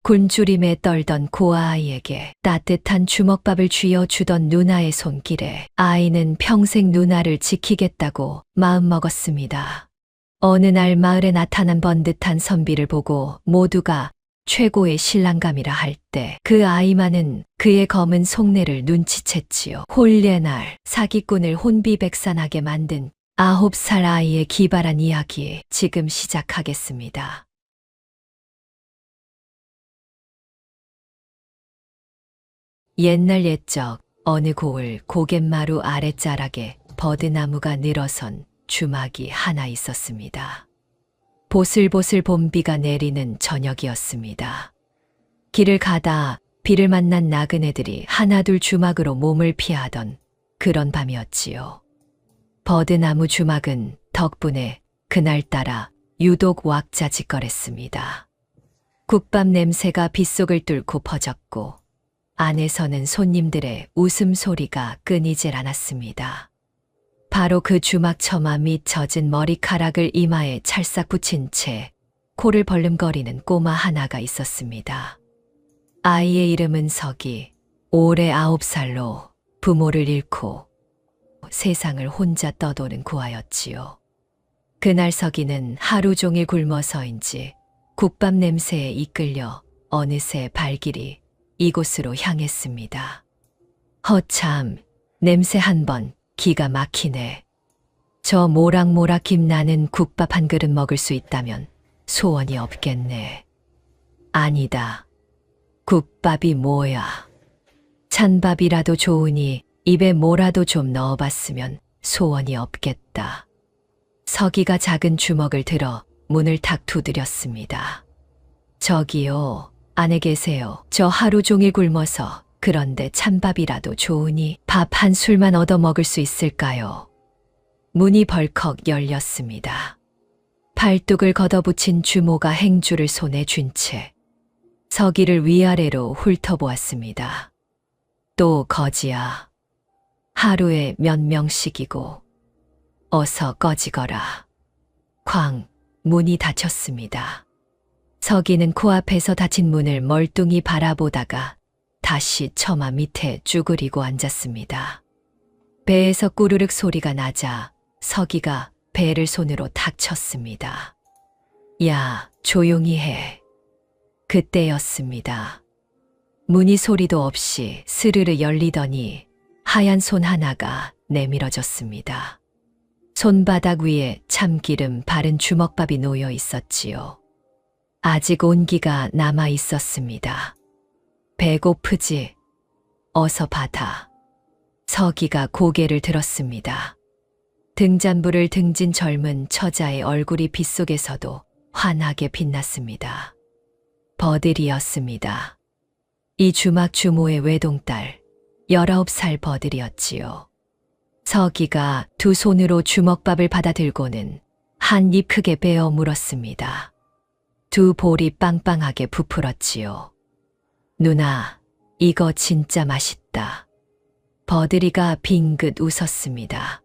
굶주림에 떨던 고아아이에게 따뜻한 주먹밥을 쥐어주던 누나의 손길에 아이는 평생 누나를 지키겠다고 마음먹었습니다. 어느 날 마을에 나타난 번듯한 선비를 보고 모두가 최고의 신랑감이라 할 때 그 아이만은 그의 검은 속내를 눈치챘지요. 홀례날 사기꾼을 혼비백산하게 만든 9살 아이의 기발한 이야기 지금 시작하겠습니다. 옛날 옛적 어느 고을 고갯마루 아랫자락에 버드나무가 늘어선 주막이 하나 있었습니다. 보슬보슬 봄비가 내리는 저녁이었습니다. 길을 가다 비를 만난 나그네들이 하나둘 주막으로 몸을 피하던 그런 밤이었지요. 버드나무 주막은 덕분에 그날따라 유독 왁자지껄했습니다. 국밥 냄새가 빗속을 뚫고 퍼졌고 안에서는 손님들의 웃음소리가 끊이질 않았습니다. 바로 그 주막 처마 밑 젖은 머리카락을 이마에 찰싹 붙인 채 코를 벌름거리는 꼬마 하나가 있었습니다. 아이의 이름은 석이, 올해 9살로 부모를 잃고 세상을 혼자 떠도는 구아였지요. 그날 석이는 하루 종일 굶어서인지 국밥 냄새에 이끌려 어느새 발길이 이곳으로 향했습니다. 허참, 냄새 한 번 기가 막히네. 저 모락모락 김나는 국밥 한 그릇 먹을 수 있다면 소원이 없겠네. 아니다. 국밥이 뭐야. 찬밥이라도 좋으니 입에 뭐라도 좀 넣어봤으면 소원이 없겠다. 석이가 작은 주먹을 들어 문을 탁 두드렸습니다. 저기요, 안에 계세요. 저 하루 종일 굶어서 그런데 찬밥이라도 좋으니 밥 한 술만 얻어 먹을 수 있을까요? 문이 벌컥 열렸습니다. 팔뚝을 걷어붙인 주모가 행주를 손에 쥔 채 석이를 위아래로 훑어보았습니다. 또 거지야. 하루에 몇 명씩이고 어서 꺼지거라. 쾅, 문이 닫혔습니다. 석이는 코앞에서 닫힌 문을 멀뚱히 바라보다가 다시 처마 밑에 쭈그리고 앉았습니다. 배에서 꾸르륵 소리가 나자 석이가 배를 손으로 탁 쳤습니다. 야, 조용히 해. 그때였습니다. 문이 소리도 없이 스르르 열리더니 하얀 손 하나가 내밀어졌습니다. 손바닥 위에 참기름 바른 주먹밥이 놓여 있었지요. 아직 온기가 남아 있었습니다. 배고프지? 어서 받아. 석이가 고개를 들었습니다. 등잔불을 등진 젊은 처자의 얼굴이 빗속에서도 환하게 빛났습니다. 버들이었습니다. 이 주막 주모의 외동딸, 19살 버들이었지요. 석이가 두 손으로 주먹밥을 받아들고는 한 입 크게 베어 물었습니다. 두 볼이 빵빵하게 부풀었지요. 누나, 이거 진짜 맛있다. 버들이가 빙긋 웃었습니다.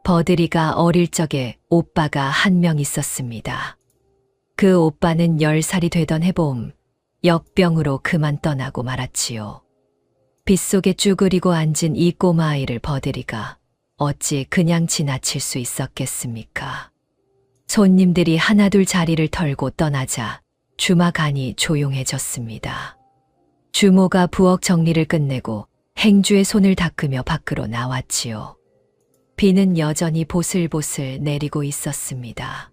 버들이가 어릴 적에 오빠가 한 명 있었습니다. 그 오빠는 10살이 되던 해봄 역병으로 그만 떠나고 말았지요. 빗속에 쭈그리고 앉은 이 꼬마아이를 버들이가 어찌 그냥 지나칠 수 있었겠습니까? 손님들이 하나둘 자리를 털고 떠나자 주막 안이 조용해졌습니다. 주모가 부엌 정리를 끝내고 행주의 손을 닦으며 밖으로 나왔지요. 비는 여전히 보슬보슬 내리고 있었습니다.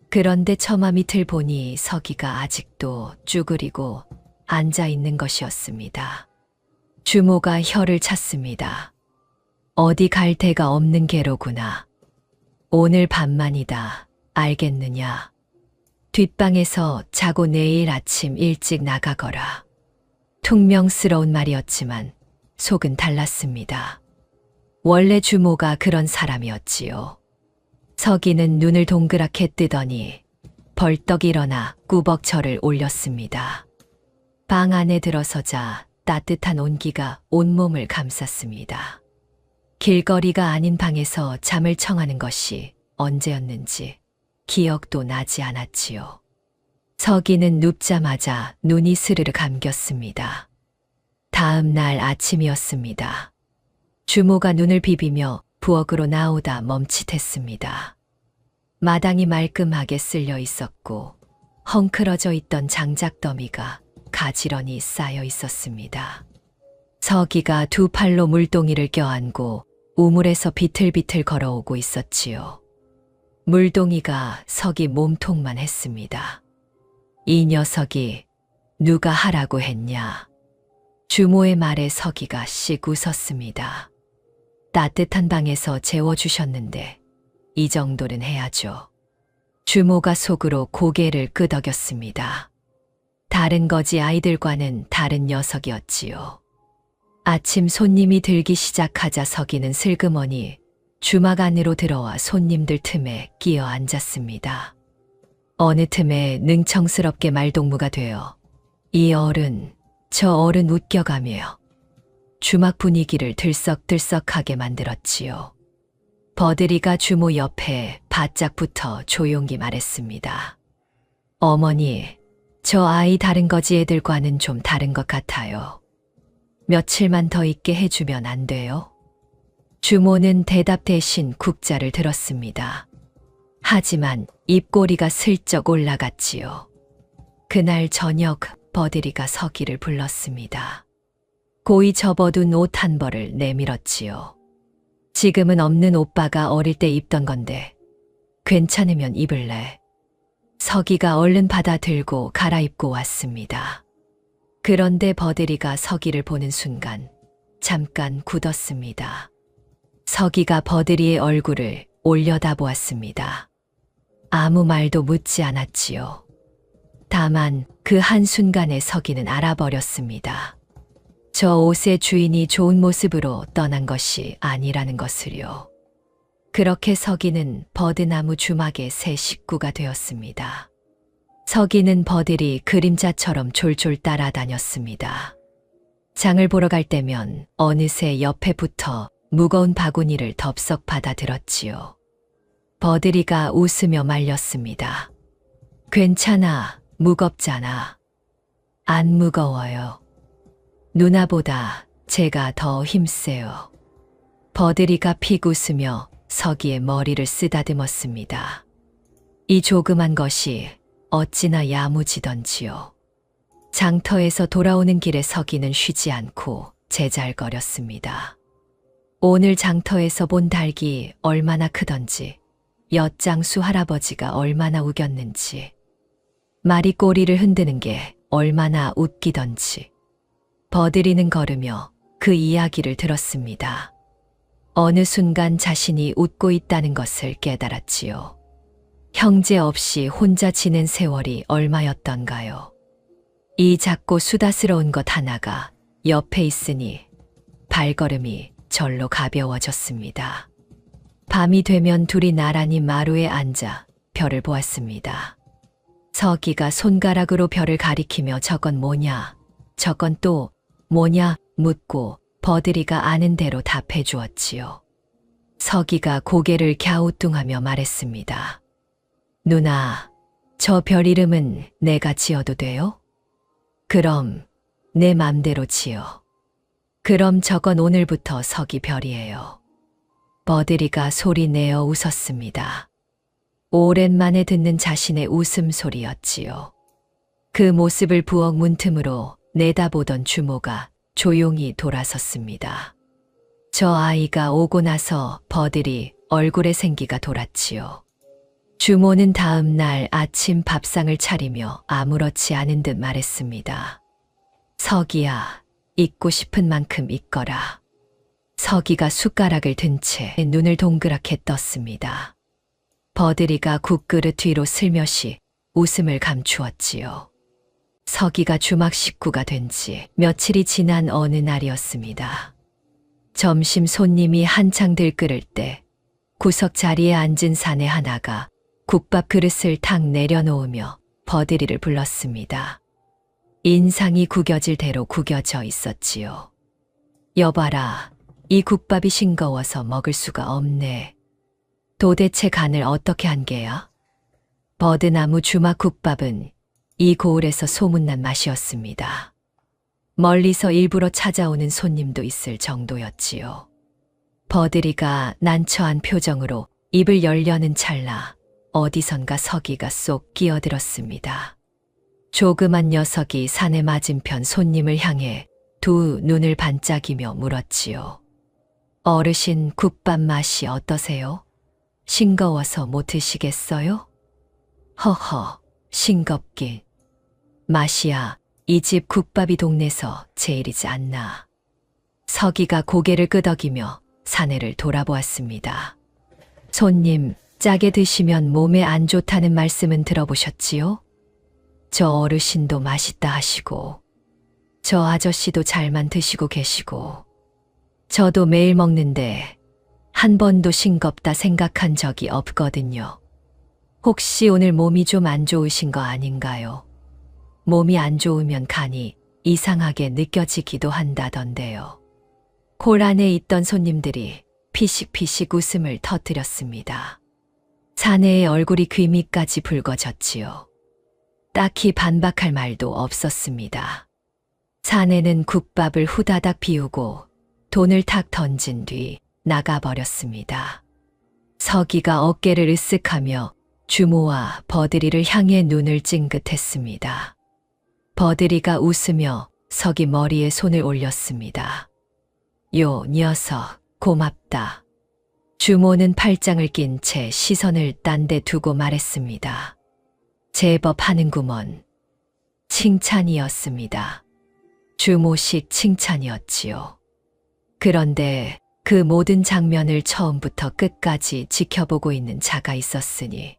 그런데 처마 밑을 보니 석이가 아직도 쭈그리고 앉아 있는 것이었습니다. 주모가 혀를 찼습니다. 어디 갈 데가 없는 게로구나. 오늘 밤만이다. 알겠느냐? 뒷방에서 자고 내일 아침 일찍 나가거라. 퉁명스러운 말이었지만 속은 달랐습니다. 원래 주모가 그런 사람이었지요. 석이는 눈을 동그랗게 뜨더니 벌떡 일어나 꾸벅절을 올렸습니다. 방 안에 들어서자 따뜻한 온기가 온몸을 감쌌습니다. 길거리가 아닌 방에서 잠을 청하는 것이 언제였는지 기억도 나지 않았지요. 서기는 눕자마자 눈이 스르르 감겼습니다. 다음 날 아침이었습니다. 주모가 눈을 비비며 부엌으로 나오다 멈칫했습니다. 마당이 말끔하게 쓸려 있었고 헝클어져 있던 장작 더미가 가지런히 쌓여 있었습니다. 서기가 두 팔로 물동이를 껴안고 우물에서 비틀비틀 걸어오고 있었지요. 물동이가 서기 몸통만 했습니다. 이 녀석이 누가 하라고 했냐. 주모의 말에 서기가 씩 웃었습니다. 따뜻한 방에서 재워주셨는데 이 정도는 해야죠. 주모가 속으로 고개를 끄덕였습니다. 다른 거지 아이들과는 다른 녀석이었지요. 아침 손님이 들기 시작하자 서기는 슬그머니 주막 안으로 들어와 손님들 틈에 끼어 앉았습니다. 어느 틈에 능청스럽게 말동무가 되어 이 어른, 저 어른 웃겨가며 주막 분위기를 들썩들썩하게 만들었지요. 버들이가 주모 옆에 바짝 붙어 조용히 말했습니다. 어머니, 저 아이 다른 거지 애들과는 좀 다른 것 같아요. 며칠만 더 있게 해주면 안 돼요? 주모는 대답 대신 국자를 들었습니다. 하지만 입꼬리가 슬쩍 올라갔지요. 그날 저녁 버들이가 서기를 불렀습니다. 고이 접어둔 옷 한 벌을 내밀었지요. 지금은 없는 오빠가 어릴 때 입던 건데 괜찮으면 입을래. 서기가 얼른 받아 들고 갈아입고 왔습니다. 그런데 버들이가 서기를 보는 순간 잠깐 굳었습니다. 서기가 버들이의 얼굴을 올려다보았습니다. 아무 말도 묻지 않았지요. 다만 그 한순간에 서기는 알아버렸습니다. 저 옷의 주인이 좋은 모습으로 떠난 것이 아니라는 것을요. 그렇게 서기는 버드나무 주막의 새 식구가 되었습니다. 서기는 버들이 그림자처럼 졸졸 따라다녔습니다. 장을 보러 갈 때면 어느새 옆에 붙어 무거운 바구니를 덥석 받아 들었지요. 버들이가 웃으며 말렸습니다. 괜찮아, 무겁잖아. 안 무거워요. 누나보다 제가 더 힘세요. 버들이가 픽 웃으며 서기의 머리를 쓰다듬었습니다. 이 조그만 것이 어찌나 야무지던지요. 장터에서 돌아오는 길에 서기는 쉬지 않고 제잘거렸습니다. 오늘 장터에서 본 닭이 얼마나 크던지, 엿장수 할아버지가 얼마나 우겼는지, 말이 꼬리를 흔드는 게 얼마나 웃기던지, 버들이는 걸으며 그 이야기를 들었습니다. 어느 순간 자신이 웃고 있다는 것을 깨달았지요. 형제 없이 혼자 지낸 세월이 얼마였던가요. 이 작고 수다스러운 것 하나가 옆에 있으니 발걸음이 절로 가벼워졌습니다. 밤이 되면 둘이 나란히 마루에 앉아 별을 보았습니다. 서기가 손가락으로 별을 가리키며 저건 뭐냐, 저건 또 뭐냐 묻고 버들이가 아는 대로 답해 주었지요. 서기가 고개를 갸우뚱하며 말했습니다. 누나, 저 별 이름은 내가 지어도 돼요? 그럼 내 맘대로 지어. 그럼 저건 오늘부터 서기 별이에요. 버들이가 소리 내어 웃었습니다. 오랜만에 듣는 자신의 웃음소리였지요. 그 모습을 부엌 문틈으로 내다보던 주모가 조용히 돌아섰습니다. 저 아이가 오고 나서 버들이 얼굴에 생기가 돌았지요. 주모는 다음 날 아침 밥상을 차리며 아무렇지 않은 듯 말했습니다. 서기야, 잊고 싶은 만큼 잊거라. 서기가 숟가락을 든 채 눈을 동그랗게 떴습니다. 버들이가 국그릇 뒤로 슬며시 웃음을 감추었지요. 서기가 주막 식구가 된 지 며칠이 지난 어느 날이었습니다. 점심 손님이 한창 들끓을 때 구석 자리에 앉은 사내 하나가 국밥 그릇을 탁 내려놓으며 버들이를 불렀습니다. 인상이 구겨질 대로 구겨져 있었지요. 여봐라, 이 국밥이 싱거워서 먹을 수가 없네. 도대체 간을 어떻게 한 게야? 버드나무 주막 국밥은 이 고을에서 소문난 맛이었습니다. 멀리서 일부러 찾아오는 손님도 있을 정도였지요. 버드리가 난처한 표정으로 입을 열려는 찰나 어디선가 서기가 쏙 끼어들었습니다. 조그만 녀석이 사내 맞은편 손님을 향해 두 눈을 반짝이며 물었지요. 어르신, 국밥 맛이 어떠세요? 싱거워서 못 드시겠어요? 허허, 싱겁긴. 맛이야, 이 집 국밥이 동네서 제일이지 않나. 서기가 고개를 끄덕이며 사내를 돌아보았습니다. 손님, 짜게 드시면 몸에 안 좋다는 말씀은 들어보셨지요? 저 어르신도 맛있다 하시고, 저 아저씨도 잘만 드시고 계시고, 저도 매일 먹는데 한 번도 싱겁다 생각한 적이 없거든요. 혹시 오늘 몸이 좀 안 좋으신 거 아닌가요? 몸이 안 좋으면 간이 이상하게 느껴지기도 한다던데요. 홀 안에 있던 손님들이 피식피식 웃음을 터뜨렸습니다. 사내의 얼굴이 귀 밑까지 붉어졌지요. 딱히 반박할 말도 없었습니다. 사내는 국밥을 후다닥 비우고 돈을 탁 던진 뒤 나가버렸습니다. 서기가 어깨를 으쓱하며 주모와 버드리를 향해 눈을 찡긋했습니다. 버드리가 웃으며 서기 머리에 손을 올렸습니다. 요 녀석, 고맙다. 주모는 팔짱을 낀 채 시선을 딴 데 두고 말했습니다. 제법 하는구먼. 칭찬이었습니다. 주모식 칭찬이었지요. 그런데 그 모든 장면을 처음부터 끝까지 지켜보고 있는 자가 있었으니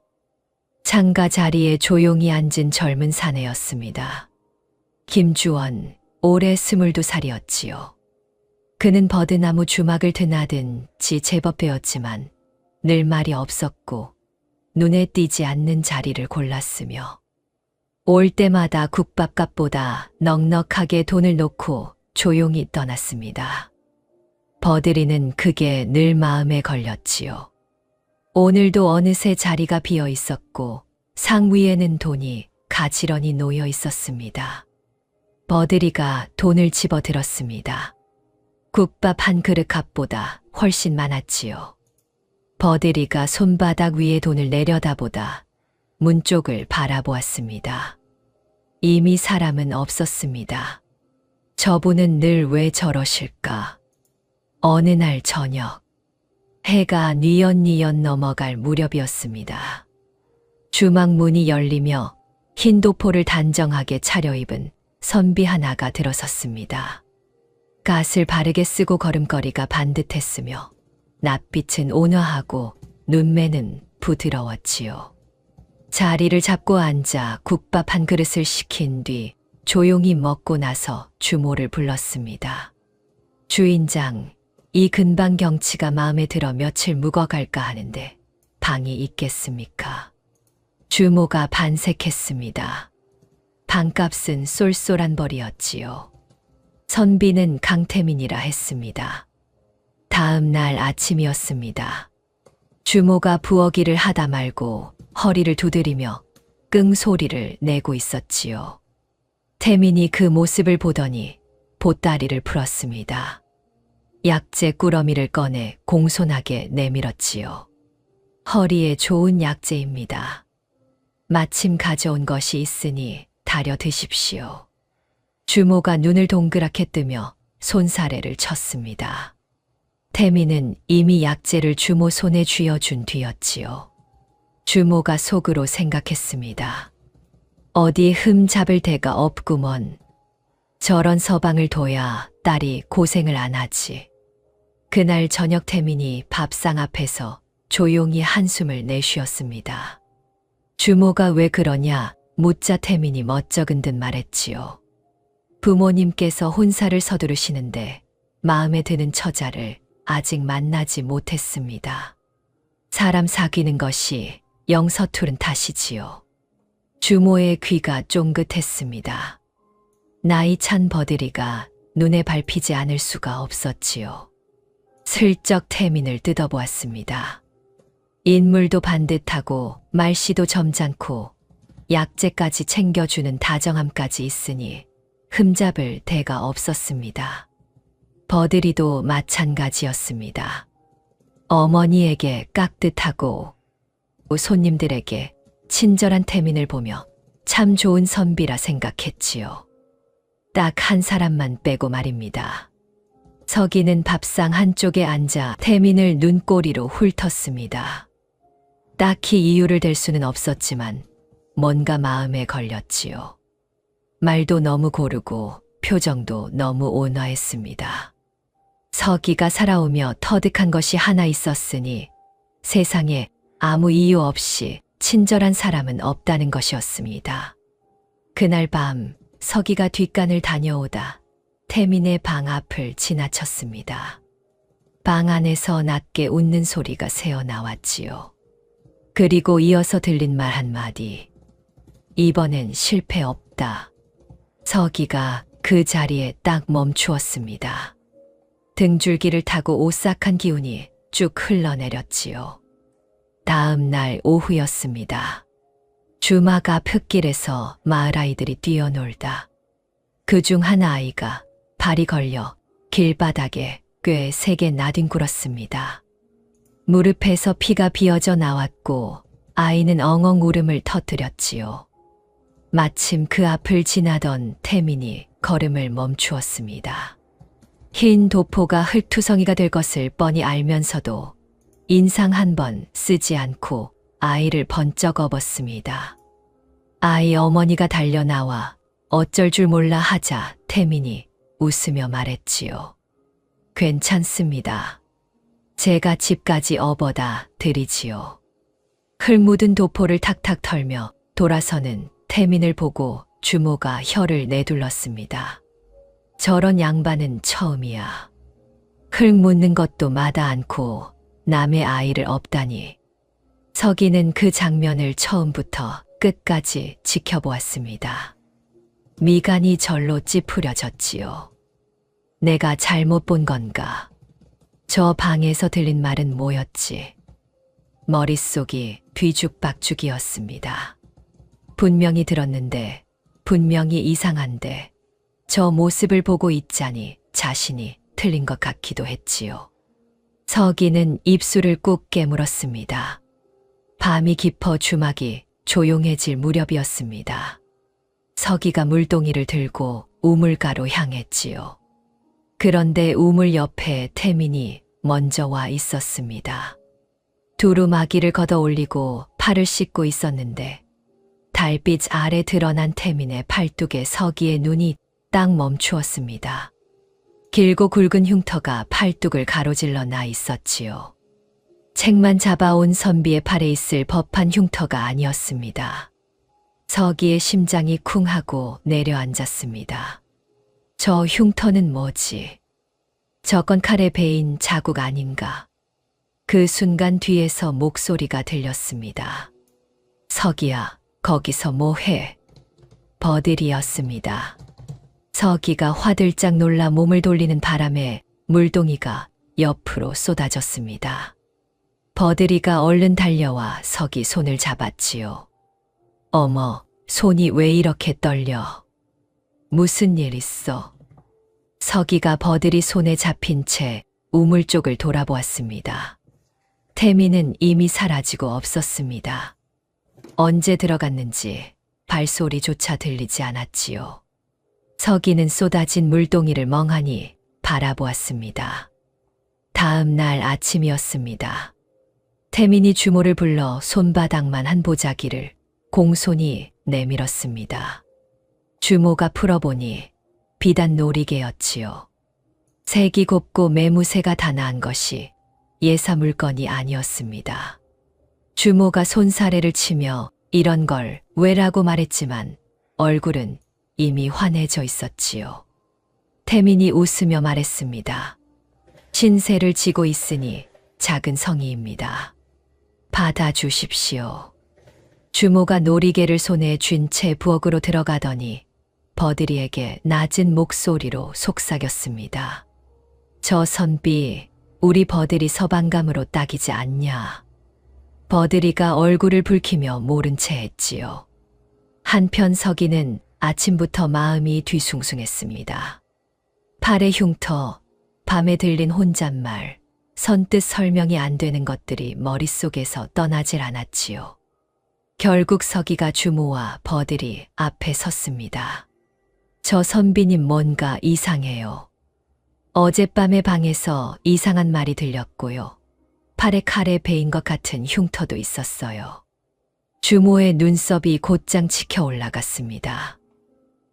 창가 자리에 조용히 앉은 젊은 사내였습니다. 김주원, 올해 22살이었지요. 그는 버드나무 주막을 드나든 지 제법 되었지만 늘 말이 없었고 눈에 띄지 않는 자리를 골랐으며 올 때마다 국밥값보다 넉넉하게 돈을 놓고 조용히 떠났습니다. 버드리는 그게 늘 마음에 걸렸지요. 오늘도 어느새 자리가 비어 있었고 상 위에는 돈이 가지런히 놓여 있었습니다. 버드리가 돈을 집어들었습니다. 국밥 한 그릇 값보다 훨씬 많았지요. 버드리가 손바닥 위에 돈을 내려다보다 문 쪽을 바라보았습니다. 이미 사람은 없었습니다. 저분은 늘 왜 저러실까? 어느 날 저녁, 해가 뉘엿뉘엿 넘어갈 무렵이었습니다. 주막 문이 열리며 흰 도포를 단정하게 차려입은 선비 하나가 들어섰습니다. 갓을 바르게 쓰고 걸음걸이가 반듯했으며 낯빛은 온화하고 눈매는 부드러웠지요. 자리를 잡고 앉아 국밥 한 그릇을 시킨 뒤 조용히 먹고 나서 주모를 불렀습니다. 주인장, 이 근방 경치가 마음에 들어 며칠 묵어갈까 하는데 방이 있겠습니까? 주모가 반색했습니다. 방값은 쏠쏠한 벌이었지요. 선비는 강태민이라 했습니다. 다음 날 아침이었습니다. 주모가 부엌일을 하다 말고 허리를 두드리며 끙 소리를 내고 있었지요. 태민이 그 모습을 보더니 보따리를 풀었습니다. 약재 꾸러미를 꺼내 공손하게 내밀었지요. 허리에 좋은 약재입니다. 마침 가져온 것이 있으니 다려 드십시오. 주모가 눈을 동그랗게 뜨며 손사래를 쳤습니다. 태민은 이미 약재를 주모 손에 쥐어준 뒤였지요. 주모가 속으로 생각했습니다. 어디 흠 잡을 데가 없구먼. 저런 서방을 둬야 딸이 고생을 안 하지. 그날 저녁 태민이 밥상 앞에서 조용히 한숨을 내쉬었습니다. 주모가 왜 그러냐 묻자 태민이 멋쩍은 듯 말했지요. 부모님께서 혼사를 서두르시는데 마음에 드는 처자를 아직 만나지 못했습니다. 사람 사귀는 것이 영 서투른 탓이지요. 주모의 귀가 쫑긋했습니다. 나이 찬 버드리가 눈에 밟히지 않을 수가 없었지요. 슬쩍 태민을 뜯어보았습니다. 인물도 반듯하고 말씨도 점잖고 약재까지 챙겨주는 다정함까지 있으니 흠잡을 데가 없었습니다. 버들이도 마찬가지였습니다. 어머니에게 깍듯하고 손님들에게 친절한 태민을 보며 참 좋은 선비라 생각했지요. 딱 한 사람만 빼고 말입니다. 서기는 밥상 한쪽에 앉아 태민을 눈꼬리로 훑었습니다. 딱히 이유를 댈 수는 없었지만 뭔가 마음에 걸렸지요. 말도 너무 고르고 표정도 너무 온화했습니다. 서기가 살아오며 터득한 것이 하나 있었으니 세상에 아무 이유 없이 친절한 사람은 없다는 것이었습니다. 그날 밤 서기가 뒷간을 다녀오다 태민의 방 앞을 지나쳤습니다. 방 안에서 낮게 웃는 소리가 새어나왔지요. 그리고 이어서 들린 말 한마디. 이번엔 실패 없다. 서기가 그 자리에 딱 멈추었습니다. 등줄기를 타고 오싹한 기운이 쭉 흘러내렸지요. 다음 날 오후였습니다. 주막 앞 흙길에서 마을 아이들이 뛰어놀다. 그중 한 아이가 발이 걸려 길바닥에 꽤 세게 나뒹굴었습니다. 무릎에서 피가 비어져 나왔고 아이는 엉엉 울음을 터뜨렸지요. 마침 그 앞을 지나던 태민이 걸음을 멈추었습니다. 흰 도포가 흙투성이가 될 것을 뻔히 알면서도 인상 한 번 쓰지 않고 아이를 번쩍 업었습니다. 아이 어머니가 달려나와 어쩔 줄 몰라 하자 태민이 웃으며 말했지요. 괜찮습니다. 제가 집까지 업어다 드리지요. 흙 묻은 도포를 탁탁 털며 돌아서는 태민을 보고 주모가 혀를 내둘렀습니다. 저런 양반은 처음이야. 흙 묻는 것도 마다 않고 남의 아이를 업다니. 서기는 그 장면을 처음부터 끝까지 지켜보았습니다. 미간이 절로 찌푸려졌지요. 내가 잘못 본 건가? 저 방에서 들린 말은 뭐였지? 머릿속이 뒤죽박죽이었습니다. 분명히 들었는데, 분명히 이상한데, 저 모습을 보고 있자니 자신이 틀린 것 같기도 했지요. 서기는 입술을 꾹 깨물었습니다. 밤이 깊어 주막이 조용해질 무렵이었습니다. 서기가 물동이를 들고 우물가로 향했지요. 그런데 우물 옆에 태민이 먼저 와 있었습니다. 두루마기를 걷어 올리고 팔을 씻고 있었는데 달빛 아래 드러난 태민의 팔뚝에 서기의 눈이 딱 멈추었습니다. 길고 굵은 흉터가 팔뚝을 가로질러 나 있었지요. 책만 잡아온 선비의 팔에 있을 법한 흉터가 아니었습니다. 서기의 심장이 쿵하고 내려앉았습니다. 저 흉터는 뭐지? 저건 칼에 베인 자국 아닌가? 그 순간 뒤에서 목소리가 들렸습니다. 서기야, 거기서 뭐해? 버들이었습니다. 서기가 화들짝 놀라 몸을 돌리는 바람에 물동이가 옆으로 쏟아졌습니다. 버들이가 얼른 달려와 서기 손을 잡았지요. 어머, 손이 왜 이렇게 떨려? 무슨 일 있어? 서기가 버들이 손에 잡힌 채 우물 쪽을 돌아보았습니다. 태민은 이미 사라지고 없었습니다. 언제 들어갔는지 발소리조차 들리지 않았지요. 서기는 쏟아진 물동이를 멍하니 바라보았습니다. 다음 날 아침이었습니다. 태민이 주모를 불러 손바닥만 한 보자기를 공손히 내밀었습니다. 주모가 풀어보니 비단 놀이개였지요. 색이 곱고 매무새가 단아한 것이 예사 물건이 아니었습니다. 주모가 손사래를 치며 이런 걸 왜라고 말했지만 얼굴은 이미 환해져 있었지요. 태민이 웃으며 말했습니다. 신세를 지고 있으니 작은 성의입니다. 받아주십시오. 주모가 놀이개를 손에 쥔 채 부엌으로 들어가더니 버들이에게 낮은 목소리로 속삭였습니다. 저 선비, 우리 버들이 서방감으로 딱이지 않냐. 버들이가 얼굴을 붉히며 모른 채 했지요. 한편 서기는 아침부터 마음이 뒤숭숭했습니다. 팔의 흉터, 밤에 들린 혼잣말, 선뜻 설명이 안 되는 것들이 머릿속에서 떠나질 않았지요. 결국 서기가 주모와 버들이 앞에 섰습니다. 저 선비님 뭔가 이상해요. 어젯밤에 방에서 이상한 말이 들렸고요. 팔에 칼에 베인 것 같은 흉터도 있었어요. 주모의 눈썹이 곧장 치켜 올라갔습니다.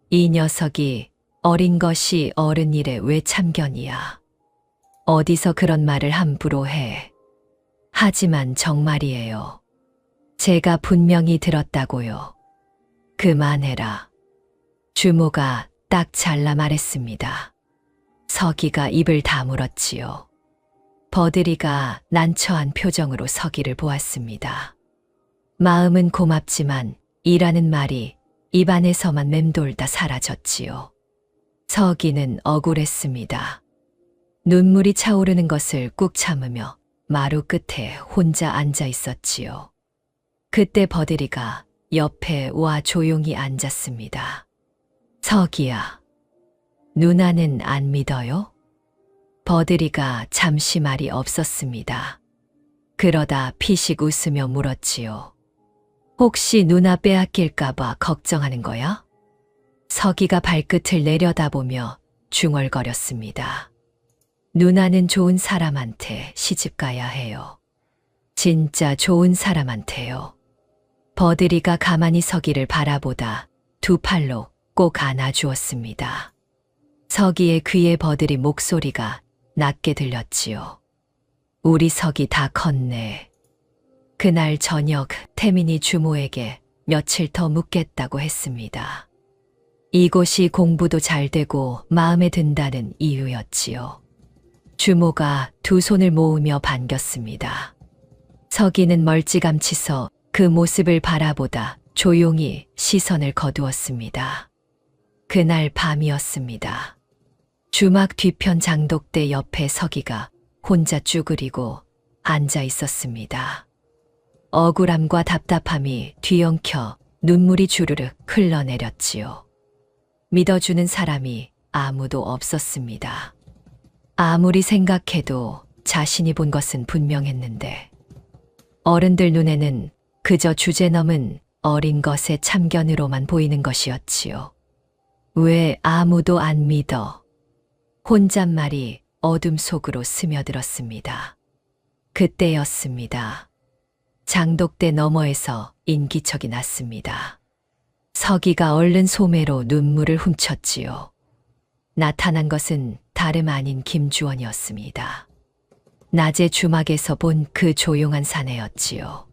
이 녀석이 어린 것이 어른 일에 왜 참견이야. 어디서 그런 말을 함부로 해. 하지만 정말이에요. 제가 분명히 들었다고요. 그만해라. 주모가 딱 잘라 말했습니다. 서기가 입을 다물었지요. 버들이가 난처한 표정으로 서기를 보았습니다. 마음은 고맙지만 이라는 말이 입안에서만 맴돌다 사라졌지요. 서기는 억울했습니다. 눈물이 차오르는 것을 꾹 참으며 마루 끝에 혼자 앉아 있었지요. 그때 버들이가 옆에 와 조용히 앉았습니다. 서기야, 누나는 안 믿어요? 버들이가 잠시 말이 없었습니다. 그러다 피식 웃으며 물었지요. 혹시 누나 빼앗길까봐 걱정하는 거야? 서기가 발끝을 내려다보며 중얼거렸습니다. 누나는 좋은 사람한테 시집가야 해요. 진짜 좋은 사람한테요. 버들이가 가만히 서기를 바라보다 두 팔로 꼭 안아주었습니다. 서기의 귀에 버들이 목소리가 낮게 들렸지요. 우리 서기 다 컸네. 그날 저녁 태민이 주모에게 며칠 더 묵겠다고 했습니다. 이곳이 공부도 잘 되고 마음에 든다는 이유였지요. 주모가 두 손을 모으며 반겼습니다. 서기는 멀찌감치 서 그 모습을 바라보다 조용히 시선을 거두었습니다. 그날 밤이었습니다. 주막 뒤편 장독대 옆에 서기가 혼자 쭈그리고 앉아 있었습니다. 억울함과 답답함이 뒤엉켜 눈물이 주르륵 흘러내렸지요. 믿어주는 사람이 아무도 없었습니다. 아무리 생각해도 자신이 본 것은 분명했는데 어른들 눈에는 그저 주제넘은 어린 것의 참견으로만 보이는 것이었지요. 왜 아무도 안 믿어? 혼잣말이 어둠 속으로 스며들었습니다. 그때였습니다. 장독대 너머에서 인기척이 났습니다. 서기가 얼른 소매로 눈물을 훔쳤지요. 나타난 것은 다름 아닌 김주원이었습니다. 낮에 주막에서 본 그 조용한 사내였지요.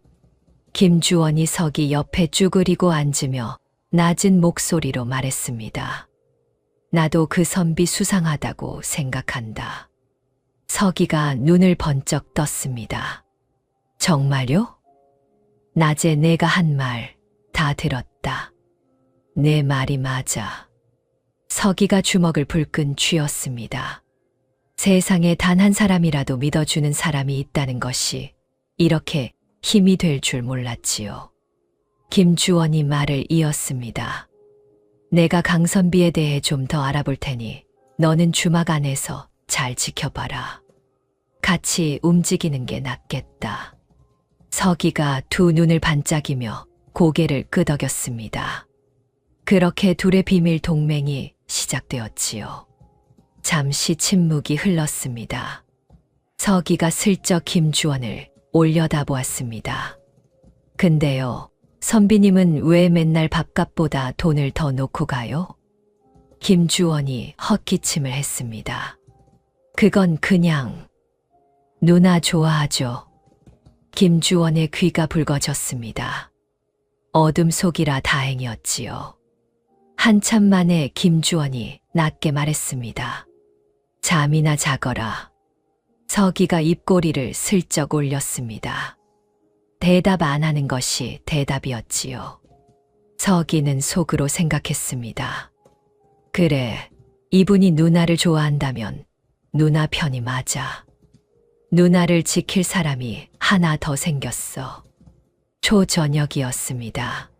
김주원이 서기 옆에 쭈그리고 앉으며 낮은 목소리로 말했습니다. 나도 그 선비 수상하다고 생각한다. 서기가 눈을 번쩍 떴습니다. 정말요? 낮에 내가 한 말 다 들었다. 내 말이 맞아. 서기가 주먹을 불끈 쥐었습니다. 세상에 단 한 사람이라도 믿어주는 사람이 있다는 것이 이렇게 힘이 될 줄 몰랐지요. 김주원이 말을 이었습니다. 내가 강선비에 대해 좀 더 알아볼 테니 너는 주막 안에서 잘 지켜봐라. 같이 움직이는 게 낫겠다. 서기가 두 눈을 반짝이며 고개를 끄덕였습니다. 그렇게 둘의 비밀 동맹이 시작되었지요. 잠시 침묵이 흘렀습니다. 서기가 슬쩍 김주원을 올려다보았습니다. 근데요, 선비님은 왜 맨날 밥값보다 돈을 더 놓고 가요? 김주원이 헛기침을 했습니다. 그건 그냥 누나 좋아하죠. 김주원의 귀가 붉어졌습니다. 어둠 속이라 다행이었지요. 한참 만에 김주원이 낮게 말했습니다. 잠이나 자거라. 서기가 입꼬리를 슬쩍 올렸습니다. 대답 안 하는 것이 대답이었지요. 서기는 속으로 생각했습니다. 그래, 이분이 누나를 좋아한다면 누나 편이 맞아. 누나를 지킬 사람이 하나 더 생겼어. 초저녁이었습니다.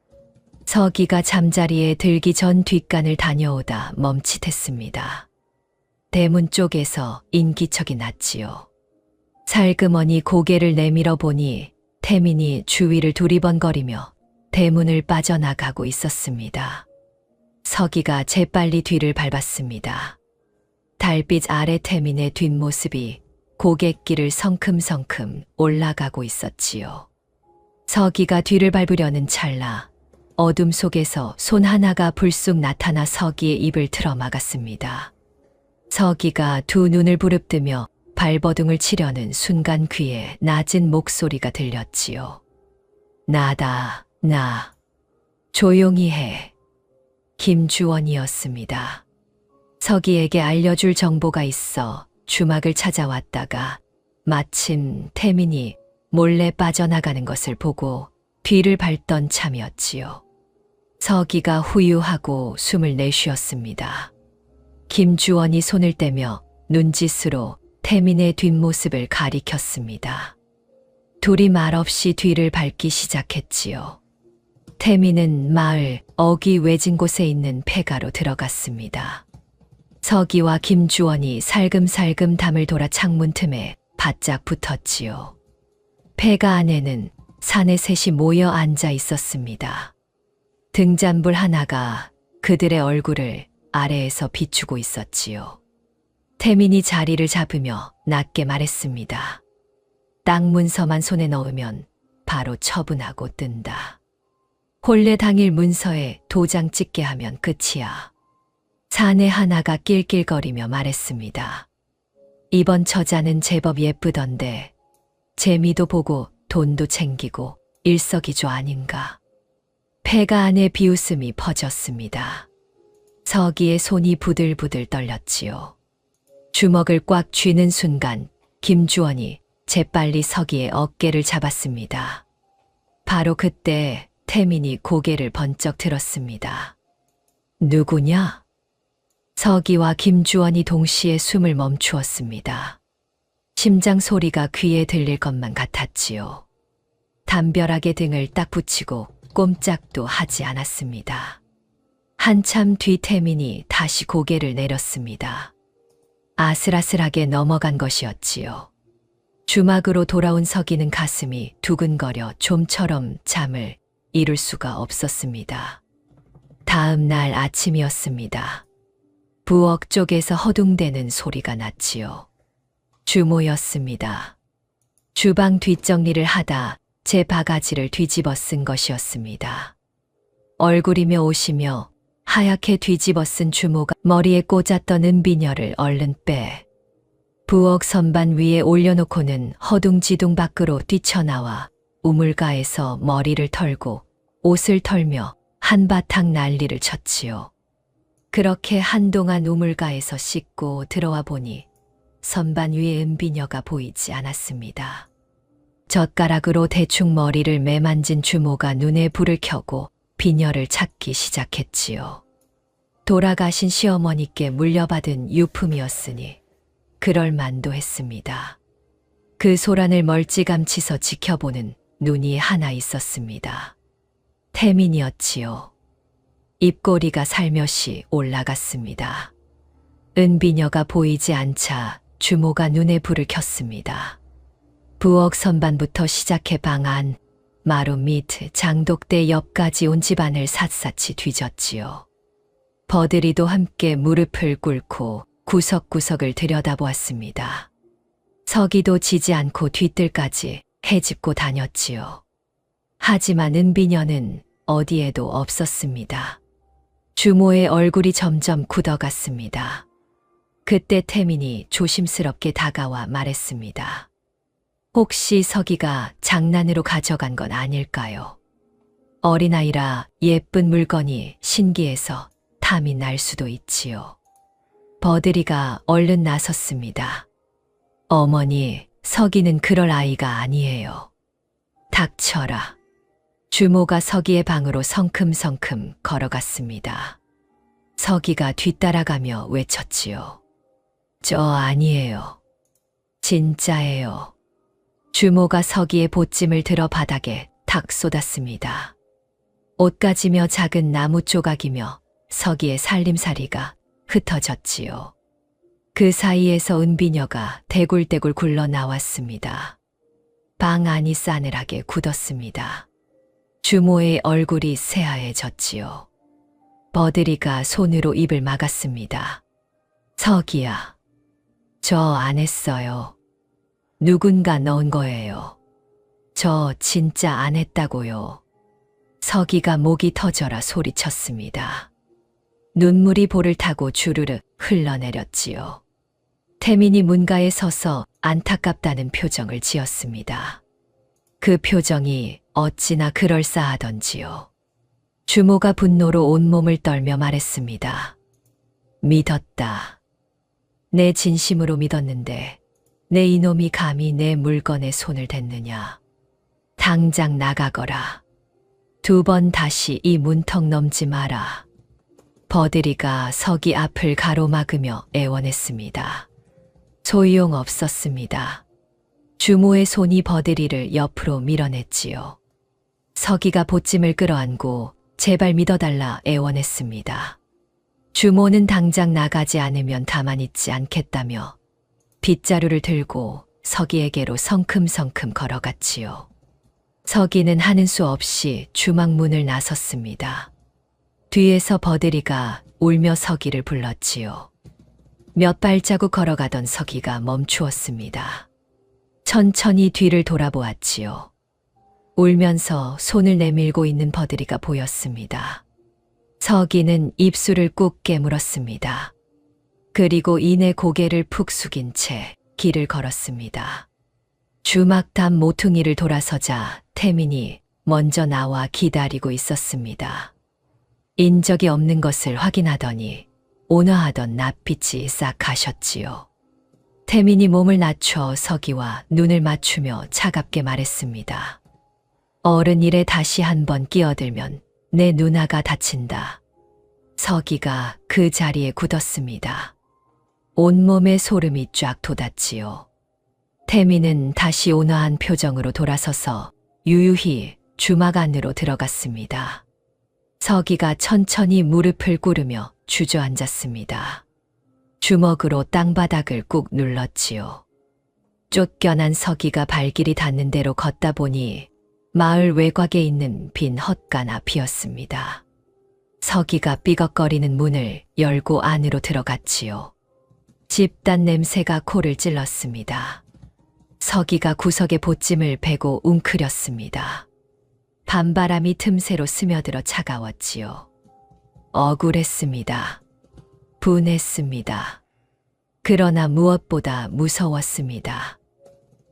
서기가 잠자리에 들기 전 뒷간을 다녀오다 멈칫했습니다. 대문 쪽에서 인기척이 났지요. 살그머니 고개를 내밀어 보니 태민이 주위를 두리번거리며 대문을 빠져나가고 있었습니다. 서기가 재빨리 뒤를 밟았습니다. 달빛 아래 태민의 뒷모습이 고갯길을 성큼성큼 올라가고 있었지요. 서기가 뒤를 밟으려는 찰나 어둠 속에서 손 하나가 불쑥 나타나 서기의 입을 틀어 막았습니다. 서기가 두 눈을 부릅뜨며 발버둥을 치려는 순간 귀에 낮은 목소리가 들렸지요. 나다, 나. 조용히 해. 김주원이었습니다. 서기에게 알려줄 정보가 있어 주막을 찾아왔다가 마침 태민이 몰래 빠져나가는 것을 보고 뒤를 밟던 참이었지요. 서기가 후유하고 숨을 내쉬었습니다. 김주원이 손을 떼며 눈짓으로 태민의 뒷모습을 가리켰습니다. 둘이 말없이 뒤를 밟기 시작했지요. 태민은 마을 어귀 외진 곳에 있는 폐가로 들어갔습니다. 서기와 김주원이 살금살금 담을 돌아 창문 틈에 바짝 붙었지요. 폐가 안에는 사내 셋이 모여 앉아 있었습니다. 등잔불 하나가 그들의 얼굴을 아래에서 비추고 있었지요. 태민이 자리를 잡으며 낮게 말했습니다. 땅 문서만 손에 넣으면 바로 처분하고 뜬다. 혼례 당일 문서에 도장 찍게 하면 끝이야. 사내 하나가 낄낄거리며 말했습니다. 이번 처자는 제법 예쁘던데 재미도 보고 돈도 챙기고 일석이조 아닌가. 폐가 안에 비웃음이 퍼졌습니다. 서기의 손이 부들부들 떨렸지요. 주먹을 꽉 쥐는 순간 김주원이 재빨리 서기의 어깨를 잡았습니다. 바로 그때 태민이 고개를 번쩍 들었습니다. 누구냐? 서기와 김주원이 동시에 숨을 멈추었습니다. 심장 소리가 귀에 들릴 것만 같았지요. 담벼락에 등을 딱 붙이고 꼼짝도 하지 않았습니다. 한참 뒤 태민이 다시 고개를 내렸습니다. 아슬아슬하게 넘어간 것이었지요. 주막으로 돌아온 서기는 가슴이 두근거려 좀처럼 잠을 이룰 수가 없었습니다. 다음 날 아침이었습니다. 부엌 쪽에서 허둥대는 소리가 났지요. 주모였습니다. 주방 뒷정리를 하다 제 바가지를 뒤집어 쓴 것이었습니다. 얼굴이며 옷이며 하얗게 뒤집어 쓴 주모가 머리에 꽂았던 은비녀를 얼른 빼 부엌 선반 위에 올려놓고는 허둥지둥 밖으로 뛰쳐나와 우물가에서 머리를 털고 옷을 털며 한바탕 난리를 쳤지요. 그렇게 한동안 우물가에서 씻고 들어와 보니 선반 위에 은비녀가 보이지 않았습니다. 젓가락으로 대충 머리를 매만진 주모가 눈에 불을 켜고 비녀를 찾기 시작했지요. 돌아가신 시어머니께 물려받은 유품이었으니 그럴 만도 했습니다. 그 소란을 멀찌감치서 지켜보는 눈이 하나 있었습니다. 태민이었지요. 입꼬리가 살며시 올라갔습니다. 은비녀가 보이지 않자 주모가 눈에 불을 켰습니다. 부엌 선반부터 시작해 방 안, 마루 밑, 장독대 옆까지 온 집안을 샅샅이 뒤졌지요. 버들이도 함께 무릎을 꿇고 구석구석을 들여다보았습니다. 서기도 지지 않고 뒤뜰까지 헤집고 다녔지요. 하지만 은비녀는 어디에도 없었습니다. 주모의 얼굴이 점점 굳어갔습니다. 그때 태민이 조심스럽게 다가와 말했습니다. 혹시 서기가 장난으로 가져간 건 아닐까요? 어린아이라 예쁜 물건이 신기해서 탐이 날 수도 있지요. 버들이가 얼른 나섰습니다. 어머니, 서기는 그럴 아이가 아니에요. 닥쳐라. 주모가 서기의 방으로 성큼성큼 걸어갔습니다. 서기가 뒤따라가며 외쳤지요. 저 아니에요. 진짜예요. 주모가 서기의 보찜을 들어 바닥에 탁 쏟았습니다. 옷가지며 작은 나무 조각이며 서기의 살림살이가 흩어졌지요. 그 사이에서 은비녀가 대굴대굴 굴러 나왔습니다. 방 안이 싸늘하게 굳었습니다. 주모의 얼굴이 새하얘졌지요. 버들이가 손으로 입을 막았습니다. 서기야, 저 안 했어요. 누군가 넣은 거예요. 저 진짜 안 했다고요. 서기가 목이 터져라 소리쳤습니다. 눈물이 볼을 타고 주르륵 흘러내렸지요. 태민이 문가에 서서 안타깝다는 표정을 지었습니다. 그 표정이 어찌나 그럴싸하던지요. 주모가 분노로 온몸을 떨며 말했습니다. 믿었다. 내 진심으로 믿었는데 내 이놈이 감히 내 물건에 손을 댔느냐. 당장 나가거라. 2번 다시 이 문턱 넘지 마라. 버들이가 서기 앞을 가로막으며 애원했습니다. 소용없었습니다. 주모의 손이 버들이를 옆으로 밀어냈지요. 서기가 보찜을 끌어안고 제발 믿어달라 애원했습니다. 주모는 당장 나가지 않으면 가만히 있지 않겠다며 빗자루를 들고 서기에게로 성큼성큼 걸어갔지요. 서기는 하는 수 없이 주막 문을 나섰습니다. 뒤에서 버들이가 울며 서기를 불렀지요. 몇 발자국 걸어가던 서기가 멈추었습니다. 천천히 뒤를 돌아보았지요. 울면서 손을 내밀고 있는 버들이가 보였습니다. 서기는 입술을 꾹 깨물었습니다. 그리고 이내 고개를 푹 숙인 채 길을 걸었습니다. 주막담 모퉁이를 돌아서자 태민이 먼저 나와 기다리고 있었습니다. 인적이 없는 것을 확인하더니 온화하던 낯빛이 싹 가셨지요. 태민이 몸을 낮춰 서기와 눈을 맞추며 차갑게 말했습니다. 어른 일에 다시 한번 끼어들면 내 누나가 다친다. 서기가 그 자리에 굳었습니다. 온몸에 소름이 쫙 돋았지요. 태민은 다시 온화한 표정으로 돌아서서 유유히 주막 안으로 들어갔습니다. 서기가 천천히 무릎을 꿇으며 주저앉았습니다. 주먹으로 땅바닥을 꾹 눌렀지요. 쫓겨난 서기가 발길이 닿는 대로 걷다 보니 마을 외곽에 있는 빈 헛간 앞이었습니다. 서기가 삐걱거리는 문을 열고 안으로 들어갔지요. 집단 냄새가 코를 찔렀습니다. 서기가 구석에 보찜을 베고 웅크렸습니다. 밤바람이 틈새로 스며들어 차가웠지요. 억울했습니다. 분했습니다. 그러나 무엇보다 무서웠습니다.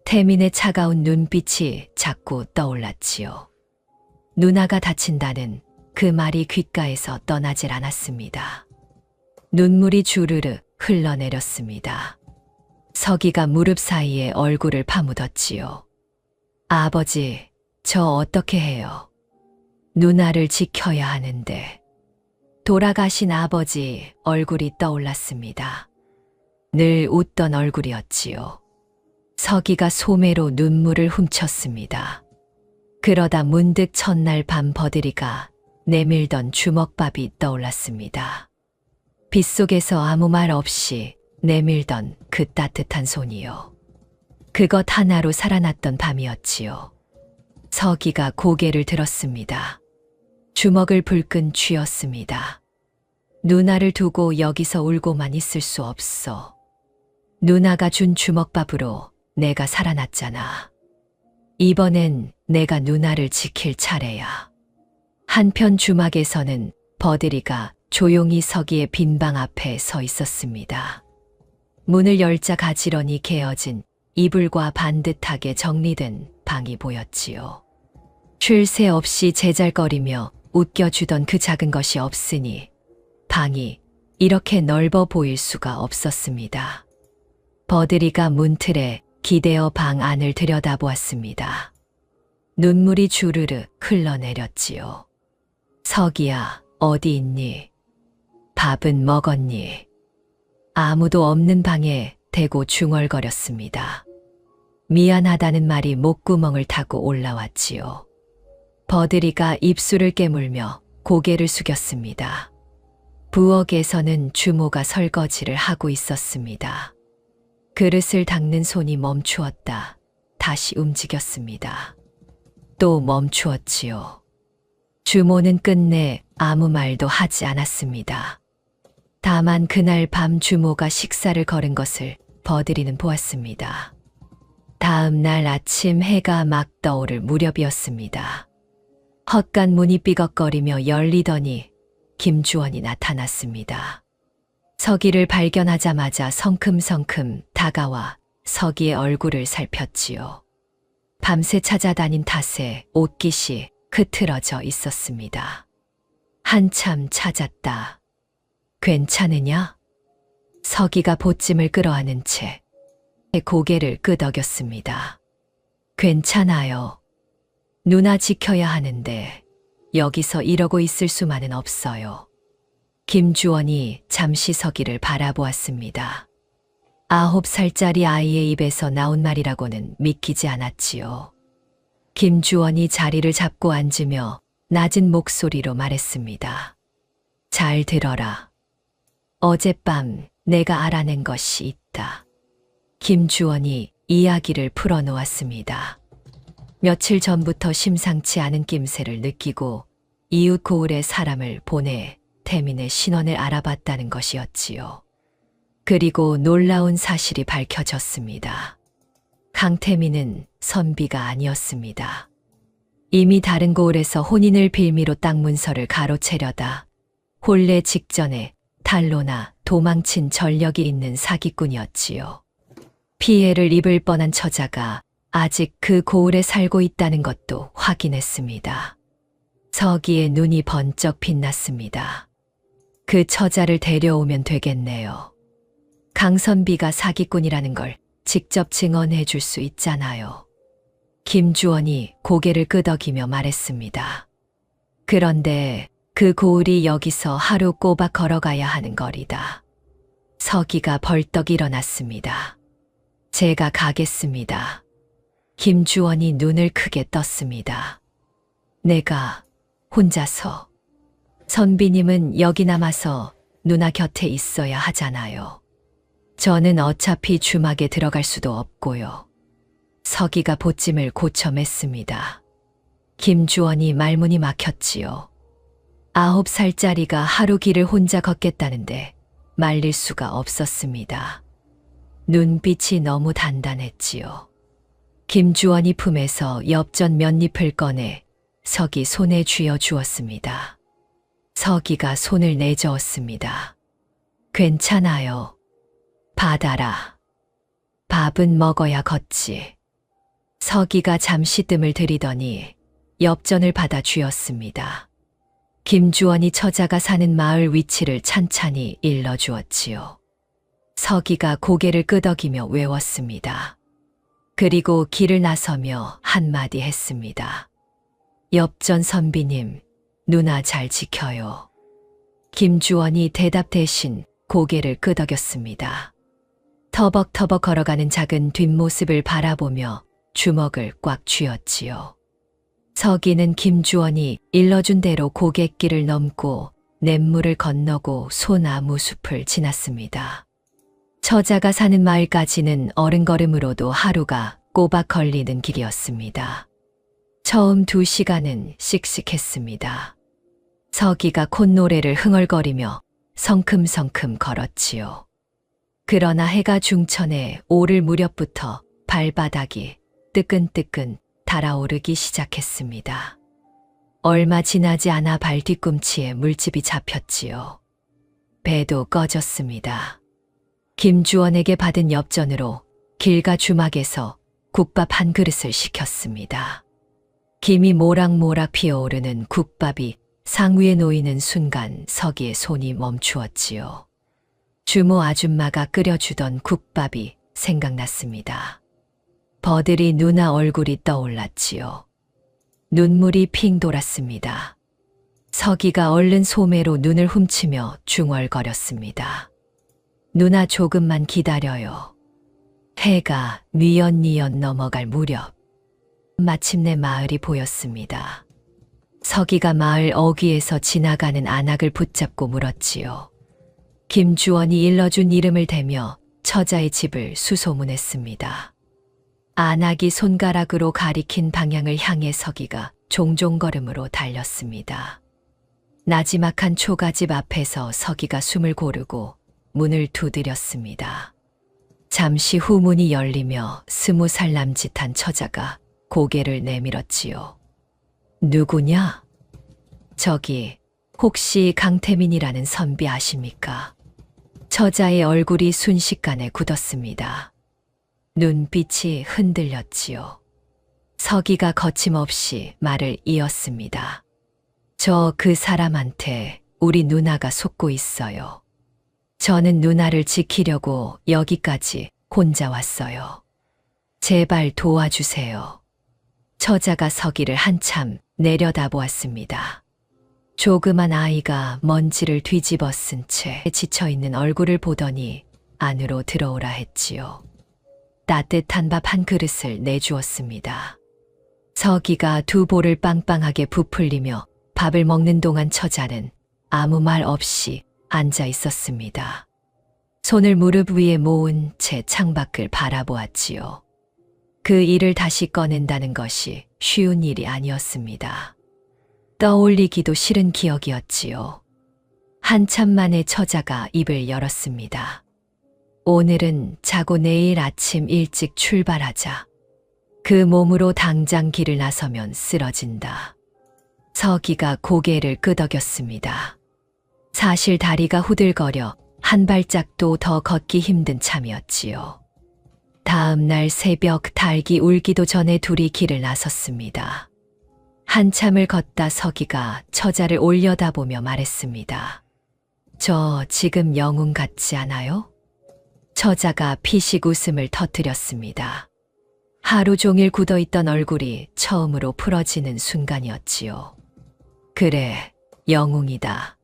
태민의 차가운 눈빛이 자꾸 떠올랐지요. 누나가 다친다는 그 말이 귓가에서 떠나질 않았습니다. 눈물이 주르르 흘러내렸습니다. 서기가 무릎 사이에 얼굴을 파묻었지요. 아버지, 저 어떻게 해요? 누나를 지켜야 하는데. 돌아가신 아버지 얼굴이 떠올랐습니다. 늘 웃던 얼굴이었지요. 서기가 소매로 눈물을 훔쳤습니다. 그러다 문득 첫날 밤 버들이가 내밀던 주먹밥이 떠올랐습니다. 빗속에서 아무 말 없이 내밀던 그 따뜻한 손이요. 그것 하나로 살아났던 밤이었지요. 서기가 고개를 들었습니다. 주먹을 불끈 쥐었습니다. 누나를 두고 여기서 울고만 있을 수 없어. 누나가 준 주먹밥으로 내가 살아났잖아. 이번엔 내가 누나를 지킬 차례야. 한편 주막에서는 버들이가 조용히 서기의 빈 방 앞에 서 있었습니다. 문을 열자 가지런히 개어진 이불과 반듯하게 정리된 방이 보였지요. 쉴 새 없이 제잘거리며 웃겨주던 그 작은 것이 없으니 방이 이렇게 넓어 보일 수가 없었습니다. 버들이가 문틀에 기대어 방 안을 들여다보았습니다. 눈물이 주르르 흘러내렸지요. 서기야, 어디 있니? 밥은 먹었니? 아무도 없는 방에 대고 중얼거렸습니다. 미안하다는 말이 목구멍을 타고 올라왔지요. 버들이가 입술을 깨물며 고개를 숙였습니다. 부엌에서는 주모가 설거지를 하고 있었습니다. 그릇을 닦는 손이 멈추었다. 다시 움직였습니다. 또 멈추었지요. 주모는 끝내 아무 말도 하지 않았습니다. 다만 그날 밤 주모가 식사를 거른 것을 버들이는 보았습니다. 다음 날 아침 해가 막 떠오를 무렵이었습니다. 헛간 문이 삐걱거리며 열리더니 김주원이 나타났습니다. 서기를 발견하자마자 성큼성큼 다가와 서기의 얼굴을 살폈지요. 밤새 찾아다닌 탓에 옷깃이 흐트러져 있었습니다. 한참 찾았다. 괜찮으냐? 서기가 보찜을 끌어안은 채 고개를 끄덕였습니다. 괜찮아요. 누나 지켜야 하는데 여기서 이러고 있을 수만은 없어요. 김주원이 잠시 서기를 바라보았습니다. 9살짜리 아이의 입에서 나온 말이라고는 믿기지 않았지요. 김주원이 자리를 잡고 앉으며 낮은 목소리로 말했습니다. 잘 들어라. 어젯밤 내가 알아낸 것이 있다. 김주원이 이야기를 풀어놓았습니다. 며칠 전부터 심상치 않은 낌새를 느끼고 이웃 고을에 사람을 보내 태민의 신원을 알아봤다는 것이었지요. 그리고 놀라운 사실이 밝혀졌습니다. 강태민은 선비가 아니었습니다. 이미 다른 고을에서 혼인을 빌미로 땅 문서를 가로채려다 혼례 직전에 탈로나 도망친 전력이 있는 사기꾼이었지요. 피해를 입을 뻔한 처자가 아직 그 고을에 살고 있다는 것도 확인했습니다. 서기의 눈이 번쩍 빛났습니다. 그 처자를 데려오면 되겠네요. 강선비가 사기꾼이라는 걸 직접 증언해 줄 수 있잖아요. 김주원이 고개를 끄덕이며 말했습니다. 그런데 그 고을이 여기서 하루 꼬박 걸어가야 하는 거리다. 서기가 벌떡 일어났습니다. 제가 가겠습니다. 김주원이 눈을 크게 떴습니다. 내가 혼자서. 선비님은 여기 남아서 누나 곁에 있어야 하잖아요. 저는 어차피 주막에 들어갈 수도 없고요. 서기가 보찜을 고쳐 맸습니다. 김주원이 말문이 막혔지요. 9살짜리가 하루 길을 혼자 걷겠다는데 말릴 수가 없었습니다. 눈빛이 너무 단단했지요. 김주원이 품에서 엽전 몇 잎을 꺼내 서기 손에 쥐어 주었습니다. 서기가 손을 내저었습니다. 괜찮아요. 받아라. 밥은 먹어야 걷지. 서기가 잠시 뜸을 들이더니 엽전을 받아 쥐었습니다. 김주원이 처자가 사는 마을 위치를 찬찬히 일러주었지요. 서기가 고개를 끄덕이며 외웠습니다. 그리고 길을 나서며 한마디 했습니다. 엽전 선비님, 누나 잘 지켜요. 김주원이 대답 대신 고개를 끄덕였습니다. 터벅터벅 걸어가는 작은 뒷모습을 바라보며 주먹을 꽉 쥐었지요. 서기는 김주원이 일러준 대로 고갯길을 넘고 냇물을 건너고 소나무 숲을 지났습니다. 처자가 사는 마을까지는 어른걸음으로도 하루가 꼬박 걸리는 길이었습니다. 처음 2시간은 씩씩했습니다. 서기가 콧노래를 흥얼거리며 성큼성큼 걸었지요. 그러나 해가 중천에 오를 무렵부터 발바닥이 뜨끈뜨끈 달아오르기 시작했습니다. 얼마 지나지 않아 발 뒤꿈치에 물집이 잡혔지요. 배도 꺼졌습니다. 김주원에게 받은 엽전으로 길가 주막에서 국밥 한 그릇을 시켰습니다. 김이 모락모락 피어오르는 국밥이 상위에 놓이는 순간 서기의 손이 멈추었지요. 주모 아줌마가 끓여주던 국밥이 생각났습니다. 버들이 누나 얼굴이 떠올랐지요. 눈물이 핑 돌았습니다. 서기가 얼른 소매로 눈을 훔치며 중얼거렸습니다. 누나 조금만 기다려요. 해가 뉘엿뉘엿 넘어갈 무렵 마침내 마을이 보였습니다. 서기가 마을 어귀에서 지나가는 안악을 붙잡고 물었지요. 김주원이 일러준 이름을 대며 처자의 집을 수소문했습니다. 안악이 손가락으로 가리킨 방향을 향해 서기가 종종 걸음으로 달렸습니다. 나지막한 초가집 앞에서 서기가 숨을 고르고 문을 두드렸습니다. 잠시 후 문이 열리며 20살 남짓한 처자가 고개를 내밀었지요. 누구냐? 저기 혹시 강태민이라는 선비 아십니까? 처자의 얼굴이 순식간에 굳었습니다. 눈빛이 흔들렸지요. 서기가 거침없이 말을 이었습니다. 저 그 사람한테 우리 누나가 속고 있어요. 저는 누나를 지키려고 여기까지 혼자 왔어요. 제발 도와주세요. 처자가 서기를 한참 내려다보았습니다. 조그만 아이가 먼지를 뒤집어 쓴 채 지쳐있는 얼굴을 보더니 안으로 들어오라 했지요. 따뜻한 밥 한 그릇을 내주었습니다. 서기가 두 볼을 빵빵하게 부풀리며 밥을 먹는 동안 처자는 아무 말 없이 앉아 있었습니다. 손을 무릎 위에 모은 채 창밖을 바라보았지요. 그 일을 다시 꺼낸다는 것이 쉬운 일이 아니었습니다. 떠올리기도 싫은 기억이었지요. 한참 만에 처자가 입을 열었습니다. 오늘은 자고 내일 아침 일찍 출발하자. 그 몸으로 당장 길을 나서면 쓰러진다. 서기가 고개를 끄덕였습니다. 사실 다리가 후들거려 한 발짝도 더 걷기 힘든 참이었지요. 다음 날 새벽 닭이 울기도 전에 둘이 길을 나섰습니다. 한참을 걷다 서기가 처자를 올려다보며 말했습니다. 저 지금 영웅 같지 않아요? 처자가 피식 웃음을 터뜨렸습니다. 하루 종일 굳어있던 얼굴이 처음으로 풀어지는 순간이었지요. 그래, 영웅이다.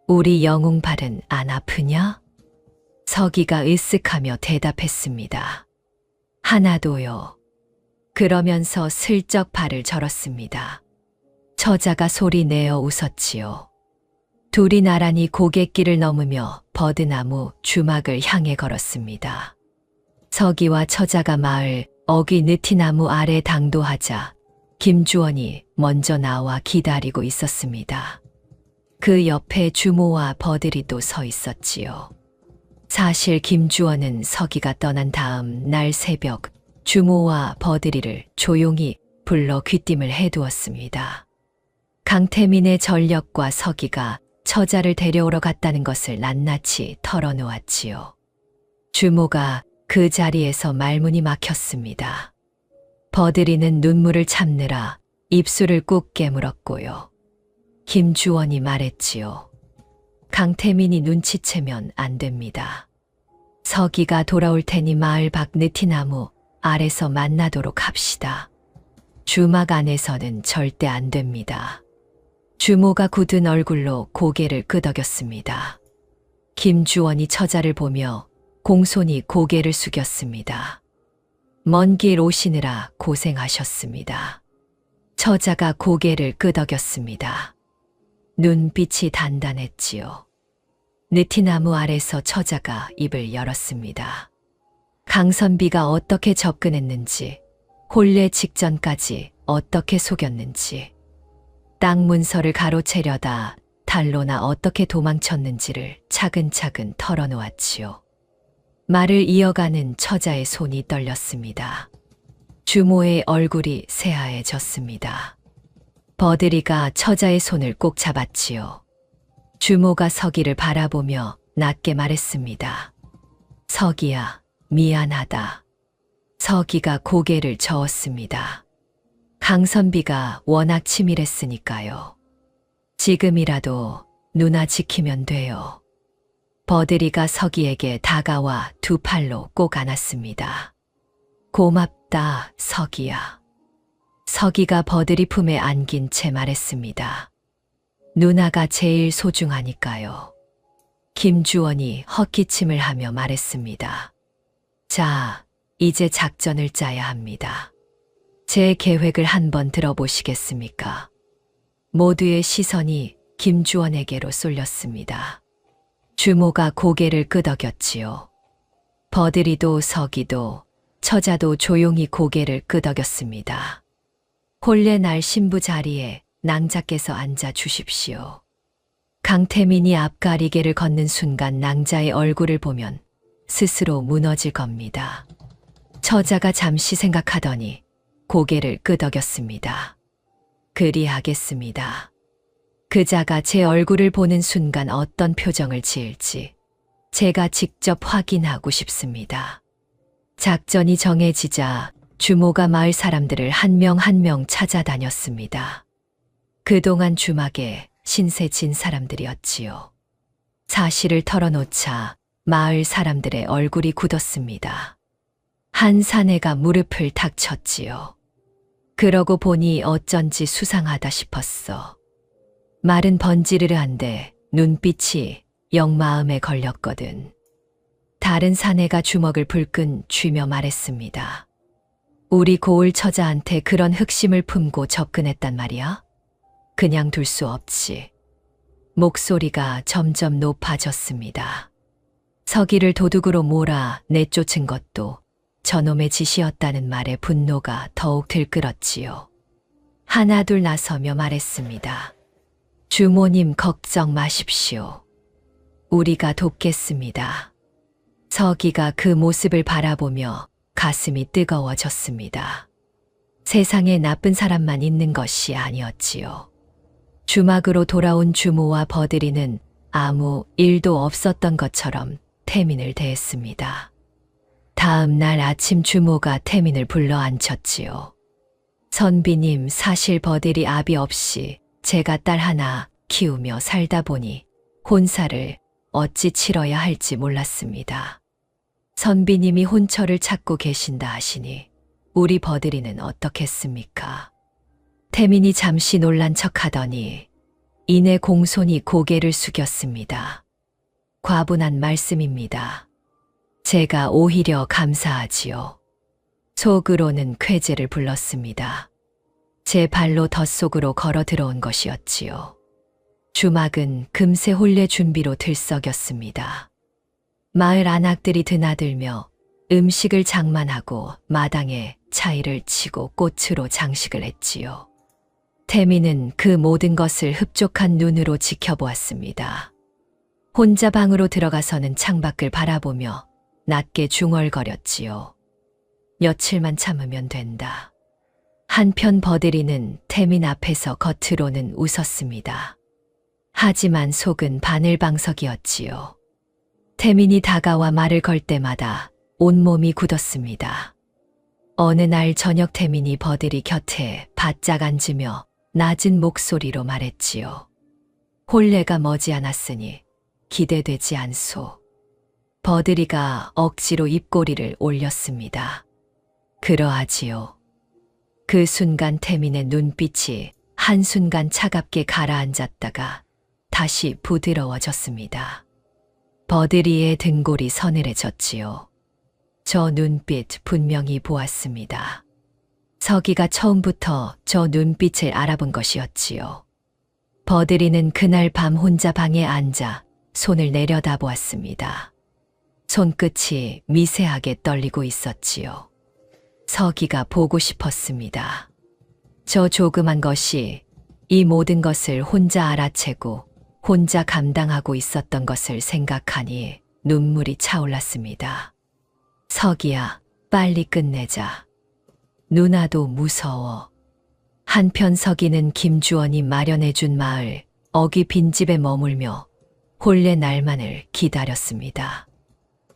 우리 영웅 발은 안 아프냐? 서기가 으쓱하며 대답했습니다. 하나도요. 그러면서 슬쩍 발을 절었습니다. 처자가 소리 내어 웃었지요. 둘이 나란히 고갯길을 넘으며 버드나무 주막을 향해 걸었습니다. 서기와 처자가 마을 어귀 느티나무 아래 당도하자 김주원이 먼저 나와 기다리고 있었습니다. 그 옆에 주모와 버들이도 서 있었지요. 사실 김주원은 서기가 떠난 다음 날 새벽 주모와 버들이를 조용히 불러 귀띔을 해두었습니다. 강태민의 전력과 서기가 처자를 데려오러 갔다는 것을 낱낱이 털어놓았지요. 주모가 그 자리에서 말문이 막혔습니다. 버들이는 눈물을 참느라 입술을 꾹 깨물었고요. 김주원이 말했지요. 강태민이 눈치채면 안 됩니다. 서기가 돌아올 테니 마을 밖 느티나무 아래서 만나도록 합시다. 주막 안에서는 절대 안 됩니다. 주모가 굳은 얼굴로 고개를 끄덕였습니다. 김주원이 처자를 보며 공손히 고개를 숙였습니다. 먼 길 오시느라 고생하셨습니다. 처자가 고개를 끄덕였습니다. 눈빛이 단단했지요. 느티나무 아래서 처자가 입을 열었습니다. 강선비가 어떻게 접근했는지, 혼례 직전까지 어떻게 속였는지, 땅 문서를 가로채려다 달로나 어떻게 도망쳤는지를 차근차근 털어놓았지요. 말을 이어가는 처자의 손이 떨렸습니다. 주모의 얼굴이 새하얘졌습니다. 버들이가 처자의 손을 꼭 잡았지요. 주모가 서기를 바라보며 낮게 말했습니다. 서기야, 미안하다. 서기가 고개를 저었습니다. 강선비가 워낙 치밀했으니까요. 지금이라도 누나 지키면 돼요. 버들이가 서기에게 다가와 두 팔로 꼭 안았습니다. 고맙다, 서기야. 서기가 버들이 품에 안긴 채 말했습니다. 누나가 제일 소중하니까요. 김주원이 헛기침을 하며 말했습니다. 자, 이제 작전을 짜야 합니다. 제 계획을 한번 들어보시겠습니까? 모두의 시선이 김주원에게로 쏠렸습니다. 주모가 고개를 끄덕였지요. 버들이도 서기도 처자도 조용히 고개를 끄덕였습니다. 본래 날 신부 자리에 낭자께서 앉아 주십시오. 강태민이 앞가리개를 걷는 순간 낭자의 얼굴을 보면 스스로 무너질 겁니다. 처자가 잠시 생각하더니 고개를 끄덕였습니다. 그리하겠습니다. 그자가 제 얼굴을 보는 순간 어떤 표정을 지을지 제가 직접 확인하고 싶습니다. 작전이 정해지자 주모가 마을 사람들을 한 명 한 명 찾아다녔습니다. 그동안 주막에 신세 진 사람들이었지요. 사실을 털어놓자 마을 사람들의 얼굴이 굳었습니다. 한 사내가 무릎을 탁 쳤지요. 그러고 보니 어쩐지 수상하다 싶었어. 말은 번지르르한데 눈빛이 영 마음에 걸렸거든. 다른 사내가 주먹을 불끈 쥐며 말했습니다. 우리 고을 처자한테 그런 흑심을 품고 접근했단 말이야? 그냥 둘 수 없지. 목소리가 점점 높아졌습니다. 서기를 도둑으로 몰아 내쫓은 것도 저놈의 짓이었다는 말에 분노가 더욱 들끓었지요. 하나둘 나서며 말했습니다. 주모님 걱정 마십시오. 우리가 돕겠습니다. 서기가 그 모습을 바라보며 가슴이 뜨거워졌습니다. 세상에 나쁜 사람만 있는 것이 아니었지요. 주막으로 돌아온 주모와 버들이는 아무 일도 없었던 것처럼 태민을 대했습니다. 다음 날 아침 주모가 태민을 불러 앉혔지요. 선비님, 사실 버들이 아비 없이 제가 딸 하나 키우며 살다 보니 혼사를 어찌 치러야 할지 몰랐습니다. 선비님이 혼처를 찾고 계신다 하시니 우리 버들이는 어떻겠습니까? 태민이 잠시 놀란 척하더니 이내 공손히 고개를 숙였습니다. 과분한 말씀입니다. 제가 오히려 감사하지요. 속으로는 쾌재를 불렀습니다. 제 발로 덧속으로 걸어 들어온 것이었지요. 주막은 금세 혼례 준비로 들썩였습니다. 마을 안악들이 드나들며 음식을 장만하고 마당에 차이를 치고 꽃으로 장식을 했지요. 태민은 그 모든 것을 흡족한 눈으로 지켜보았습니다. 혼자 방으로 들어가서는 창밖을 바라보며 낮게 중얼거렸지요. 며칠만 참으면 된다. 한편 버들이는 태민 앞에서 겉으로는 웃었습니다. 하지만 속은 바늘방석이었지요. 태민이 다가와 말을 걸 때마다 온몸이 굳었습니다. 어느 날 저녁 태민이 버들이 곁에 바짝 앉으며 낮은 목소리로 말했지요. 혼례가 머지않았으니 기대되지 않소. 버들이가 억지로 입꼬리를 올렸습니다. 그러하지요. 그 순간 태민의 눈빛이 한순간 차갑게 가라앉았다가 다시 부드러워졌습니다. 버들이의 등골이 서늘해졌지요. 저 눈빛 분명히 보았습니다. 서기가 처음부터 저 눈빛을 알아본 것이었지요. 버들이는 그날 밤 혼자 방에 앉아 손을 내려다보았습니다. 손끝이 미세하게 떨리고 있었지요. 서기가 보고 싶었습니다. 저 조그만 것이 이 모든 것을 혼자 알아채고 혼자 감당하고 있었던 것을 생각하니 눈물이 차올랐습니다. 서기야, 빨리 끝내자. 누나도 무서워. 한편 서기는 김주원이 마련해준 마을 어귀 빈집에 머물며 혼례 날만을 기다렸습니다.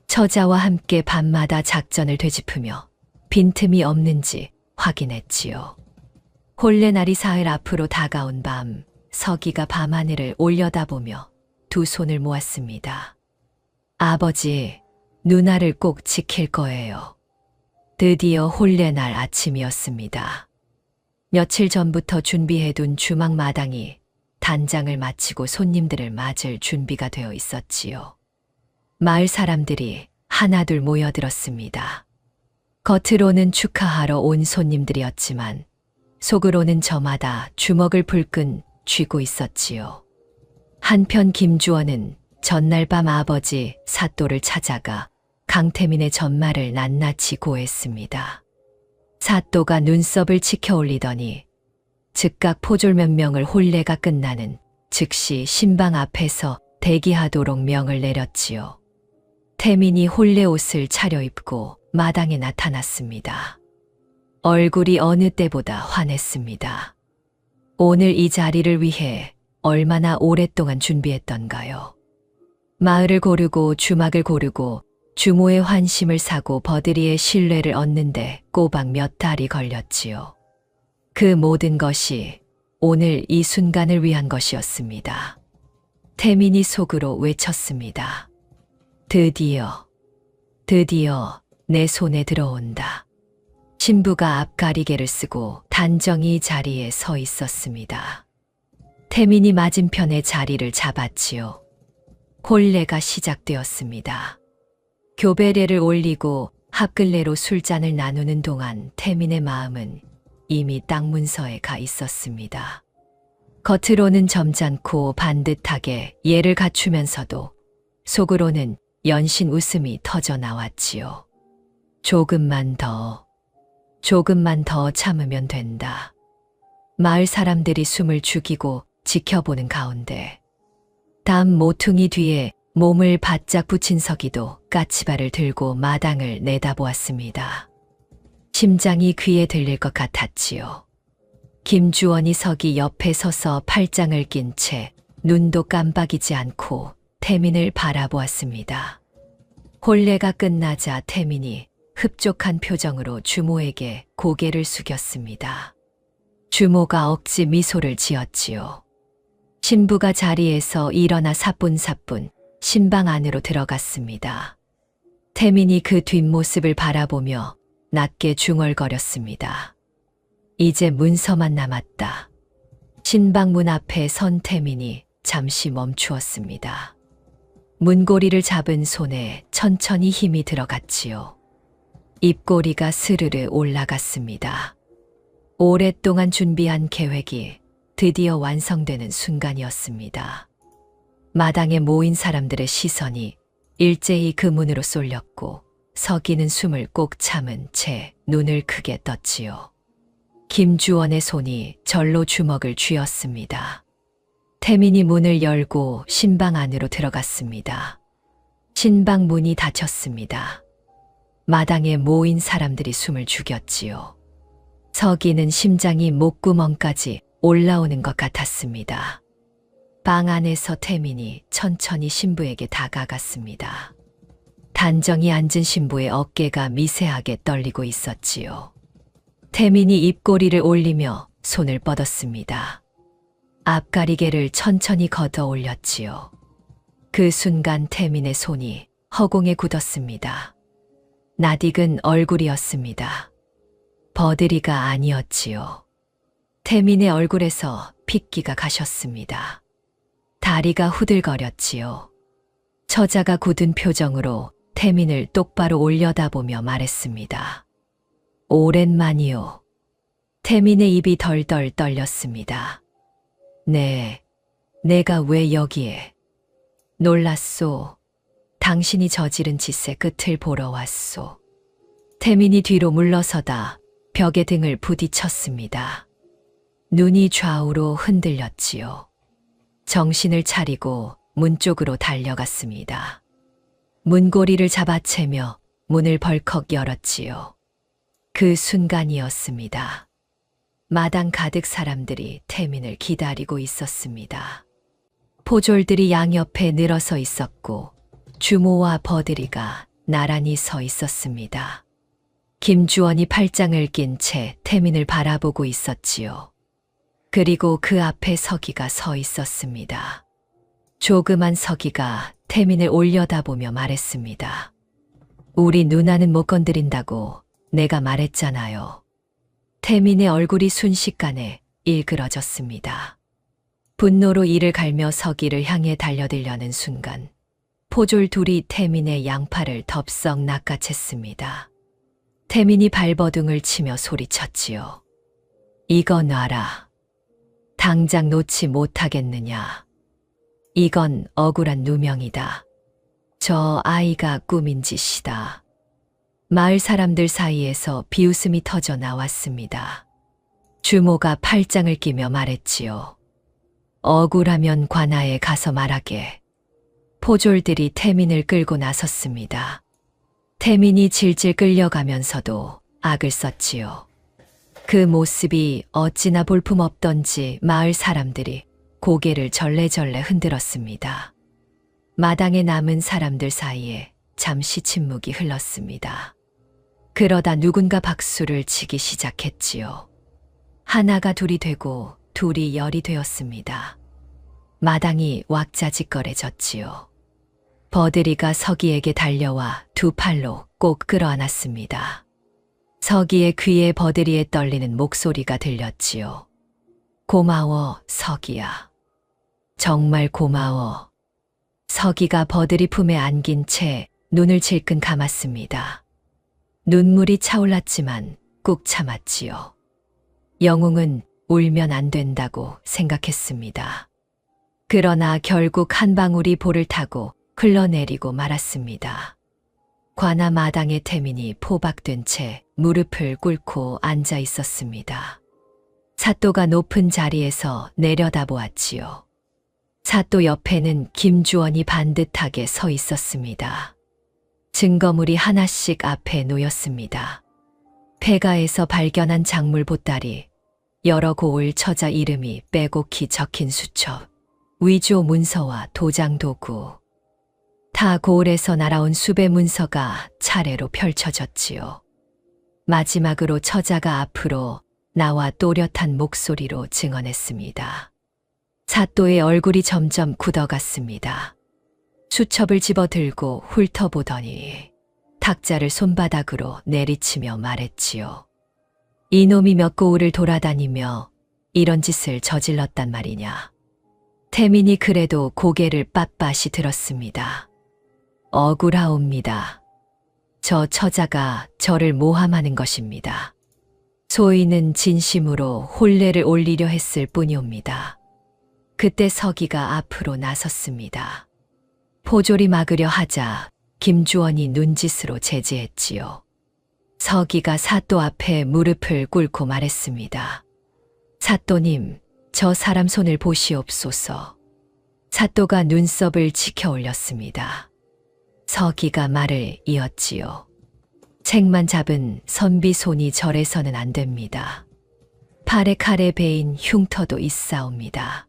처자와 함께 밤마다 작전을 되짚으며 빈틈이 없는지 확인했지요. 혼례 날이 사흘 앞으로 다가온 밤, 서기가 밤하늘을 올려다보며 두 손을 모았습니다. 아버지, 누나를 꼭 지킬 거예요. 드디어 혼례 날 아침이었습니다. 며칠 전부터 준비해둔 주막 마당이 단장을 마치고 손님들을 맞을 준비가 되어 있었지요. 마을 사람들이 하나둘 모여들었습니다. 겉으로는 축하하러 온 손님들이었지만 속으로는 저마다 주먹을 불끈 쥐고 있었지요. 한편 김주원은 전날 밤 아버지 사또를 찾아가 강태민의 전말을 낱낱이 고했습니다. 사또가 눈썹을 치켜 올리더니 즉각 포졸 몇 명을 혼례가 끝나는 즉시 신방 앞에서 대기하도록 명을 내렸지요. 태민이 혼례 옷을 차려입고 마당에 나타났습니다. 얼굴이 어느 때보다 환했습니다. 오늘 이 자리를 위해 얼마나 오랫동안 준비했던가요? 마을을 고르고 주막을 고르고 주모의 환심을 사고 버들이의 신뢰를 얻는데 꼬박 몇 달이 걸렸지요. 그 모든 것이 오늘 이 순간을 위한 것이었습니다. 태민이 속으로 외쳤습니다. 드디어 내 손에 들어온다. 신부가 앞가리개를 쓰고 단정히 자리에 서 있었습니다. 태민이 맞은편에 자리를 잡았지요. 혼례가 시작되었습니다. 교배례를 올리고 합글례로 술잔을 나누는 동안 태민의 마음은 이미 땅 문서에 가 있었습니다. 겉으로는 점잖고 반듯하게 예를 갖추면서도 속으로는 연신 웃음이 터져 나왔지요. 조금만 더 참으면 된다. 마을 사람들이 숨을 죽이고 지켜보는 가운데 담 모퉁이 뒤에 몸을 바짝 붙인 서기도 까치발을 들고 마당을 내다보았습니다. 심장이 귀에 들릴 것 같았지요. 김주원이 서기 옆에 서서 팔짱을 낀 채 눈도 깜빡이지 않고 태민을 바라보았습니다. 혼례가 끝나자 태민이 흡족한 표정으로 주모에게 고개를 숙였습니다. 주모가 억지 미소를 지었지요. 신부가 자리에서 일어나 사뿐사뿐 신방 안으로 들어갔습니다. 태민이 그 뒷모습을 바라보며 낮게 중얼거렸습니다. 이제 문서만 남았다. 신방 문 앞에 선 태민이 잠시 멈추었습니다. 문고리를 잡은 손에 천천히 힘이 들어갔지요. 입꼬리가 스르르 올라갔습니다. 오랫동안 준비한 계획이 드디어 완성되는 순간이었습니다. 마당에 모인 사람들의 시선이 일제히 그 문으로 쏠렸고 서기는 숨을 꼭 참은 채 눈을 크게 떴지요. 김주원의 손이 절로 주먹을 쥐었습니다. 태민이 문을 열고 신방 안으로 들어갔습니다. 신방 문이 닫혔습니다. 마당에 모인 사람들이 숨을 죽였지요. 서기는 심장이 목구멍까지 올라오는 것 같았습니다. 방 안에서 태민이 천천히 신부에게 다가갔습니다. 단정히 앉은 신부의 어깨가 미세하게 떨리고 있었지요. 태민이 입꼬리를 올리며 손을 뻗었습니다. 앞가리개를 천천히 걷어 올렸지요. 그 순간 태민의 손이 허공에 굳었습니다. 낯익은 얼굴이었습니다. 버들이가 아니었지요. 태민의 얼굴에서 핏기가 가셨습니다. 다리가 후들거렸지요. 처자가 굳은 표정으로 태민을 똑바로 올려다보며 말했습니다. 오랜만이요. 태민의 입이 덜덜 떨렸습니다. 네, 내가 왜 여기에? 놀랐소. 당신이 저지른 짓의 끝을 보러 왔소. 태민이 뒤로 물러서다 벽에 등을 부딪혔습니다. 눈이 좌우로 흔들렸지요. 정신을 차리고 문 쪽으로 달려갔습니다. 문고리를 잡아채며 문을 벌컥 열었지요. 그 순간이었습니다. 마당 가득 사람들이 태민을 기다리고 있었습니다. 포졸들이 양옆에 늘어서 있었고 주모와 버들이가 나란히 서 있었습니다. 김주원이 팔짱을 낀 채 태민을 바라보고 있었지요. 그리고 그 앞에 서기가 서 있었습니다. 조그만 서기가 태민을 올려다보며 말했습니다. 우리 누나는 못 건드린다고 내가 말했잖아요. 태민의 얼굴이 순식간에 일그러졌습니다. 분노로 이를 갈며 서기를 향해 달려들려는 순간 포졸 둘이 태민의 양팔을 덥석 낚아챘습니다. 태민이 발버둥을 치며 소리쳤지요. 이거 놔라. 당장 놓지 못하겠느냐. 이건 억울한 누명이다. 저 아이가 꾸민 짓이다. 마을 사람들 사이에서 비웃음이 터져 나왔습니다. 주모가 팔짱을 끼며 말했지요. 억울하면 관아에 가서 말하게. 포졸들이 태민을 끌고 나섰습니다. 태민이 질질 끌려가면서도 악을 썼지요. 그 모습이 어찌나 볼품없던지 마을 사람들이 고개를 절레절레 흔들었습니다. 마당에 남은 사람들 사이에 잠시 침묵이 흘렀습니다. 그러다 누군가 박수를 치기 시작했지요. 하나가 둘이 되고 둘이 열이 되었습니다. 마당이 왁자지껄해졌지요. 버들이가 서기에게 달려와 두 팔로 꼭 끌어안았습니다. 서기의 귀에 버들이의 떨리는 목소리가 들렸지요. 고마워, 서기야. 정말 고마워. 서기가 버들이 품에 안긴 채 눈을 질끈 감았습니다. 눈물이 차올랐지만 꾹 참았지요. 영웅은 울면 안 된다고 생각했습니다. 그러나 결국 한 방울이 볼을 타고 흘러내리고 말았습니다. 관아 마당에 태민이 포박된 채 무릎을 꿇고 앉아 있었습니다. 사또가 높은 자리에서 내려다보았지요. 사또 옆에는 김주원이 반듯하게 서 있었습니다. 증거물이 하나씩 앞에 놓였습니다. 폐가에서 발견한 작물 보따리, 여러 고을 처자 이름이 빼곡히 적힌 수첩, 위조 문서와 도장 도구, 타 고을에서 날아온 수배 문서가 차례로 펼쳐졌지요. 마지막으로 처자가 앞으로 나와 또렷한 목소리로 증언했습니다. 사또의 얼굴이 점점 굳어갔습니다. 수첩을 집어들고 훑어보더니 탁자를 손바닥으로 내리치며 말했지요. 이놈이 몇 고을을 돌아다니며 이런 짓을 저질렀단 말이냐. 태민이 그래도 고개를 빳빳이 들었습니다. 억울하옵니다. 저 처자가 저를 모함하는 것입니다. 소인은 진심으로 혼례를 올리려 했을 뿐이옵니다. 그때 서기가 앞으로 나섰습니다. 포졸이 막으려 하자 김주원이 눈짓으로 제지했지요. 서기가 사또 앞에 무릎을 꿇고 말했습니다. 사또님, 저 사람 손을 보시옵소서. 사또가 눈썹을 치켜 올렸습니다. 서기가 말을 이었지요. 책만 잡은 선비 손이 절에서는 안 됩니다. 팔에 칼에 베인 흉터도 있사옵니다.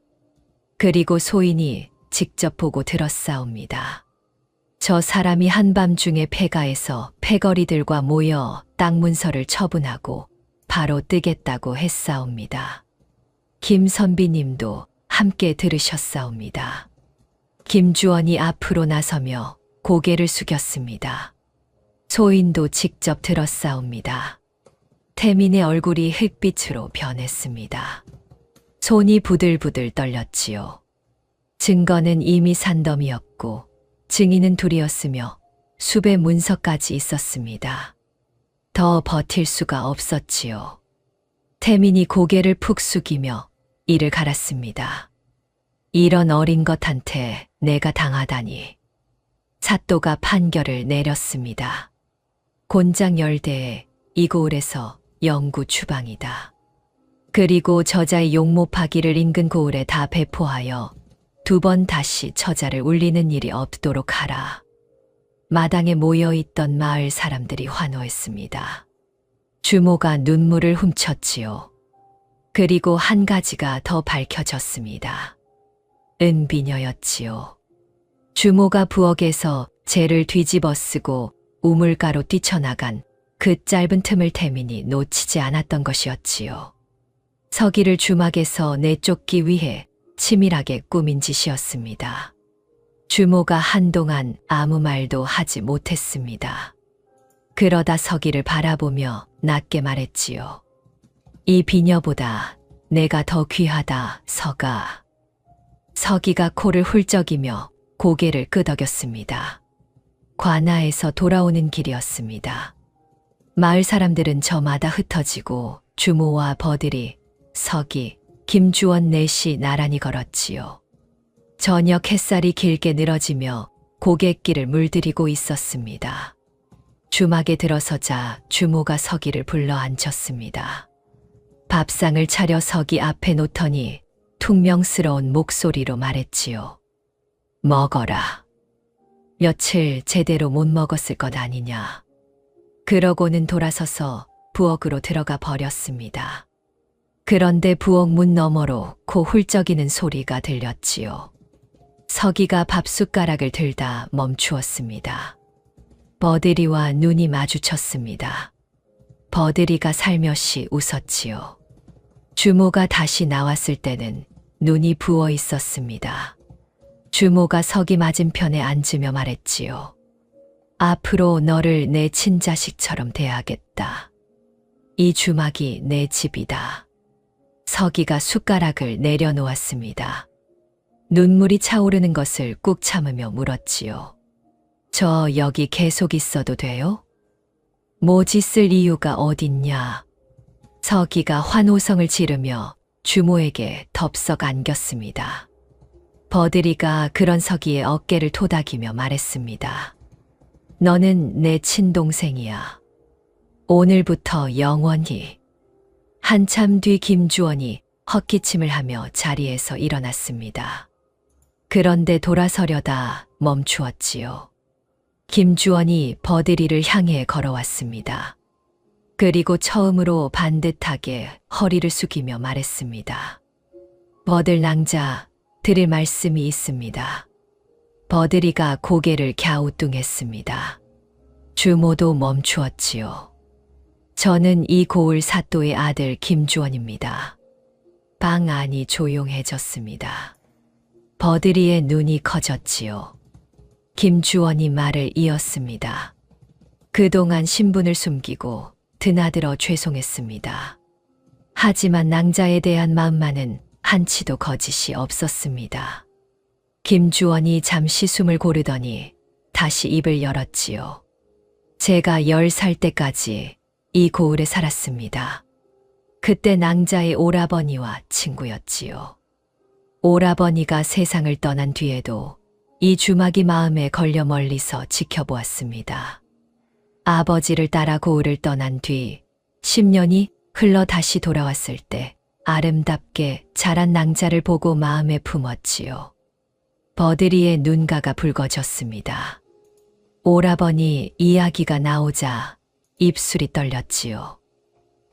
그리고 소인이 직접 보고 들었사옵니다. 저 사람이 한밤중에 폐가에서 패거리들과 모여 땅 문서를 처분하고 바로 뜨겠다고 했사옵니다. 김 선비님도 함께 들으셨사옵니다. 김주원이 앞으로 나서며 고개를 숙였습니다. 소인도 직접 들었사옵니다. 태민의 얼굴이 흙빛으로 변했습니다. 손이 부들부들 떨렸지요. 증거는 이미 산더미였고 증인은 둘이었으며 수배 문서까지 있었습니다. 더 버틸 수가 없었지요. 태민이 고개를 푹 숙이며 이를 갈았습니다. 이런 어린 것한테 내가 당하다니. 사또가 판결을 내렸습니다. 곤장 열대에 이 고을에서 영구 추방이다. 그리고 저자의 용모파기를 인근 고을에 다 배포하여 두 번 다시 처자를 울리는 일이 없도록 하라. 마당에 모여있던 마을 사람들이 환호했습니다. 주모가 눈물을 훔쳤지요. 그리고 한 가지가 더 밝혀졌습니다. 은비녀였지요. 주모가 부엌에서 재를 뒤집어 쓰고 우물가로 뛰쳐나간 그 짧은 틈을 태민이 놓치지 않았던 것이었지요. 서기를 주막에서 내쫓기 위해 치밀하게 꾸민 짓이었습니다. 주모가 한동안 아무 말도 하지 못했습니다. 그러다 서기를 바라보며 낮게 말했지요. 이 비녀보다 내가 더 귀하다, 서가. 서기가 코를 훌쩍이며 고개를 끄덕였습니다. 관아에서 돌아오는 길이었습니다. 마을 사람들은 저마다 흩어지고 주모와 버들이, 서기, 김주원 넷이 나란히 걸었지요. 저녁 햇살이 길게 늘어지며 고갯길을 물들이고 있었습니다. 주막에 들어서자 주모가 서기를 불러 앉혔습니다. 밥상을 차려 서기 앞에 놓더니 퉁명스러운 목소리로 말했지요. 먹어라. 며칠 제대로 못 먹었을 것 아니냐. 그러고는 돌아서서 부엌으로 들어가 버렸습니다. 그런데 부엌 문 너머로 코 훌쩍이는 소리가 들렸지요. 서기가 밥숟가락을 들다 멈추었습니다. 버들이와 눈이 마주쳤습니다. 버들이가 살며시 웃었지요. 주모가 다시 나왔을 때는 눈이 부어 있었습니다. 주모가 서기 맞은편에 앉으며 말했지요. 앞으로 너를 내 친자식처럼 대하겠다. 이 주막이 내 집이다. 서기가 숟가락을 내려놓았습니다. 눈물이 차오르는 것을 꾹 참으며 물었지요. 저 여기 계속 있어도 돼요? 모지 쓸 이유가 어딨냐? 서기가 환호성을 지르며 주모에게 덥석 안겼습니다. 버들이가 그런 서기의 어깨를 토닥이며 말했습니다. 너는 내 친동생이야. 오늘부터 영원히. 한참 뒤 김주원이 헛기침을 하며 자리에서 일어났습니다. 그런데 돌아서려다 멈추었지요. 김주원이 버들이를 향해 걸어왔습니다. 그리고 처음으로 반듯하게 허리를 숙이며 말했습니다. 버들 낭자, 드릴 말씀이 있습니다. 버들이가 고개를 갸우뚱했습니다. 주모도 멈추었지요. 저는 이 고을 사또의 아들 김주원입니다. 방 안이 조용해졌습니다. 버들이의 눈이 커졌지요. 김주원이 말을 이었습니다. 그동안 신분을 숨기고 드나들어 죄송했습니다. 하지만 낭자에 대한 마음만은 한치도 거짓이 없었습니다. 김주원이 잠시 숨을 고르더니 다시 입을 열었지요. 제가 10살 때까지 이 고을에 살았습니다. 그때 낭자의 오라버니와 친구였지요. 오라버니가 세상을 떠난 뒤에도 이 주막이 마음에 걸려 멀리서 지켜보았습니다. 아버지를 따라 고을을 떠난 뒤 10년이 흘러 다시 돌아왔을 때 아름답게 자란 낭자를 보고 마음에 품었지요. 버들이의 눈가가 붉어졌습니다. 오라버니 이야기가 나오자 입술이 떨렸지요.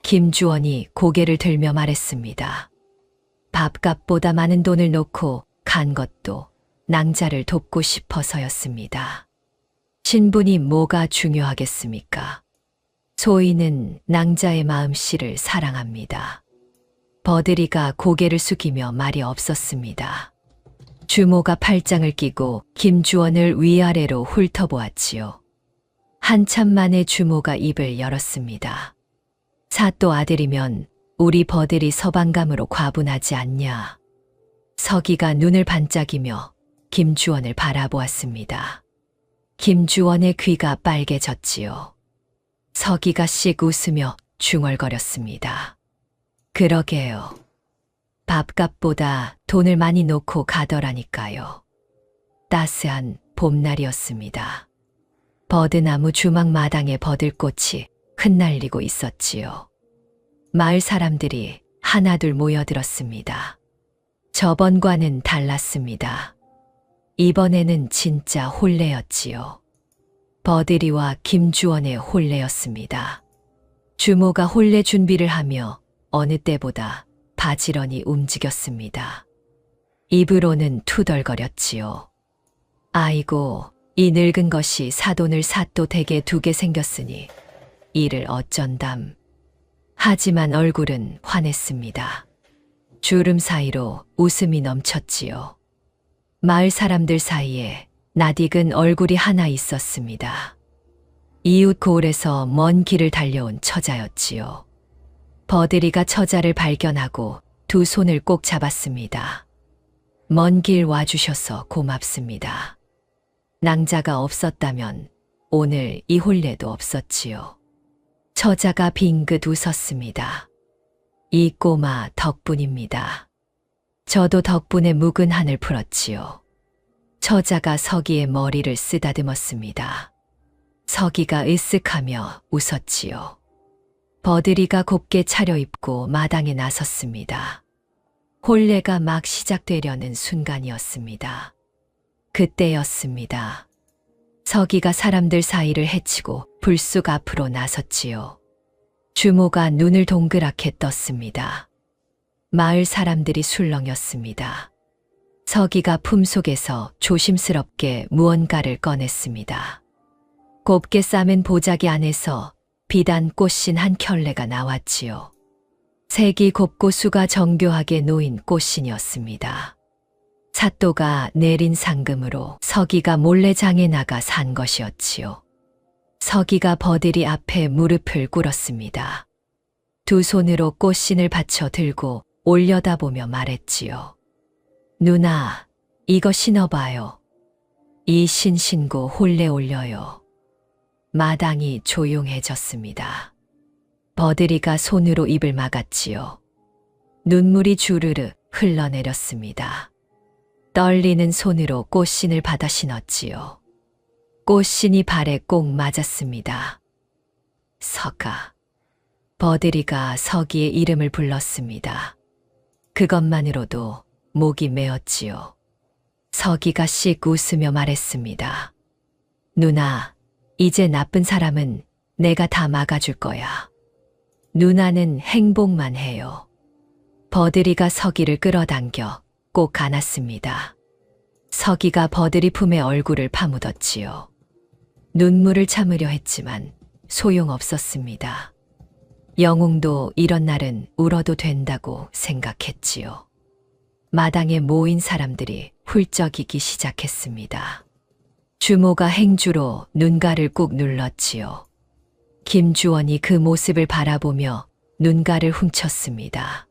김주원이 고개를 들며 말했습니다. 밥값보다 많은 돈을 놓고 간 것도 낭자를 돕고 싶어서였습니다. 신분이 뭐가 중요하겠습니까? 소인은 낭자의 마음씨를 사랑합니다. 버들이가 고개를 숙이며 말이 없었습니다. 주모가 팔짱을 끼고 김주원을 위아래로 훑어보았지요. 한참 만에 주모가 입을 열었습니다. 사또 아들이면 우리 버들이 서방감으로 과분하지 않냐. 서기가 눈을 반짝이며 김주원을 바라보았습니다. 김주원의 귀가 빨개졌지요. 서기가 씩 웃으며 중얼거렸습니다. 그러게요. 밥값보다 돈을 많이 놓고 가더라니까요. 따스한 봄날이었습니다. 버드나무 주막 마당에 버들꽃이 흩날리고 있었지요. 마을 사람들이 하나둘 모여들었습니다. 저번과는 달랐습니다. 이번에는 진짜 혼례였지요. 버들이와 김주원의 혼례였습니다. 주모가 혼례 준비를 하며 어느 때보다 바지런히 움직였습니다. 입으로는 투덜거렸지요. 아이고, 이 늙은 것이 사돈을 사또 댁에 두게 생겼으니 이를 어쩐담. 하지만 얼굴은 환했습니다. 주름 사이로 웃음이 넘쳤지요. 마을 사람들 사이에 낯익은 얼굴이 하나 있었습니다. 이웃 고을에서 먼 길을 달려온 처자였지요. 버들이가 처자를 발견하고 두 손을 꼭 잡았습니다. 먼 길 와주셔서 고맙습니다. 낭자가 없었다면 오늘 이 혼례도 없었지요. 처자가 빙긋 웃었습니다. 이 꼬마 덕분입니다. 저도 덕분에 묵은 한을 풀었지요. 처자가 서기의 머리를 쓰다듬었습니다. 서기가 으쓱하며 웃었지요. 버들이가 곱게 차려입고 마당에 나섰습니다. 혼례가 막 시작되려는 순간이었습니다. 그때였습니다. 서기가 사람들 사이를 헤치고 불쑥 앞으로 나섰지요. 주모가 눈을 동그랗게 떴습니다. 마을 사람들이 술렁였습니다. 서기가 품속에서 조심스럽게 무언가를 꺼냈습니다. 곱게 싸맨 보자기 안에서 비단 꽃신 한 켤레가 나왔지요. 색이 곱고 수가 정교하게 놓인 꽃신이었습니다. 사또가 내린 상금으로 서기가 몰래 장에 나가 산 것이었지요. 서기가 버들이 앞에 무릎을 꿇었습니다. 두 손으로 꽃신을 받쳐 들고 올려다보며 말했지요. 누나, 이거 신어봐요. 이 신 신고 혼례 올려요. 마당이 조용해졌습니다. 버들이가 손으로 입을 막았지요. 눈물이 주르르 흘러내렸습니다. 떨리는 손으로 꽃신을 받아 신었지요. 꽃신이 발에 꼭 맞았습니다. 서가. 버들이가 서기의 이름을 불렀습니다. 그것만으로도 목이 메었지요. 서기가 씩 웃으며 말했습니다. 누나, 이제 나쁜 사람은 내가 다 막아줄 거야. 누나는 행복만 해요. 버들이가 서기를 끌어당겨 꼭 안았습니다. 서기가 버들이 품에 얼굴을 파묻었지요. 눈물을 참으려 했지만 소용없었습니다. 영웅도 이런 날은 울어도 된다고 생각했지요. 마당에 모인 사람들이 훌쩍이기 시작했습니다. 주모가 행주로 눈가를 꾹 눌렀지요. 김주원이 그 모습을 바라보며 눈가를 훔쳤습니다.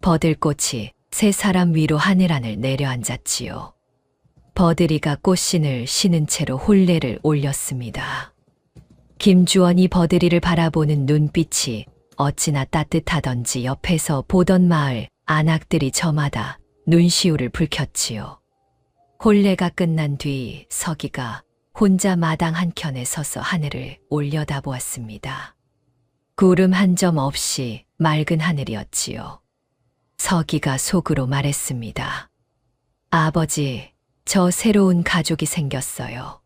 버들꽃이 세 사람 위로 하늘하늘 내려앉았지요. 버들이가 꽃신을 신은 채로 혼례를 올렸습니다. 김주원이 버들이를 바라보는 눈빛이 어찌나 따뜻하던지 옆에서 보던 마을 안악들이 저마다 눈시울을 붉혔지요. 혼례가 끝난 뒤 서기가 혼자 마당 한켠에 서서 하늘을 올려다보았습니다. 구름 한 점 없이 맑은 하늘이었지요. 서기가 속으로 말했습니다. 아버지, 저 새로운 가족이 생겼어요.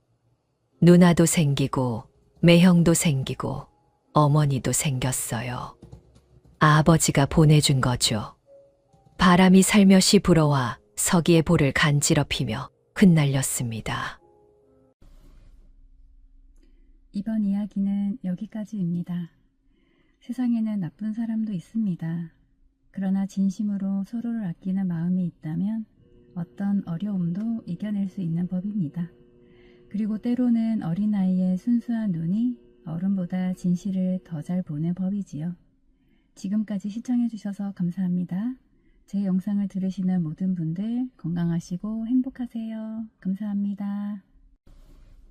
누나도 생기고 매형도 생기고 어머니도 생겼어요. 아버지가 보내준 거죠. 바람이 살며시 불어와 서기의 볼을 간지럽히며 흩날렸습니다. 이번 이야기는 여기까지입니다. 세상에는 나쁜 사람도 있습니다. 그러나 진심으로 서로를 아끼는 마음이 있다면 어떤 어려움도 이겨낼 수 있는 법입니다. 그리고 때로는 어린아이의 순수한 눈이 어른보다 진실을 더 잘 보는 법이지요. 지금까지 시청해주셔서 감사합니다. 제 영상을 들으시는 모든 분들 건강하시고 행복하세요. 감사합니다.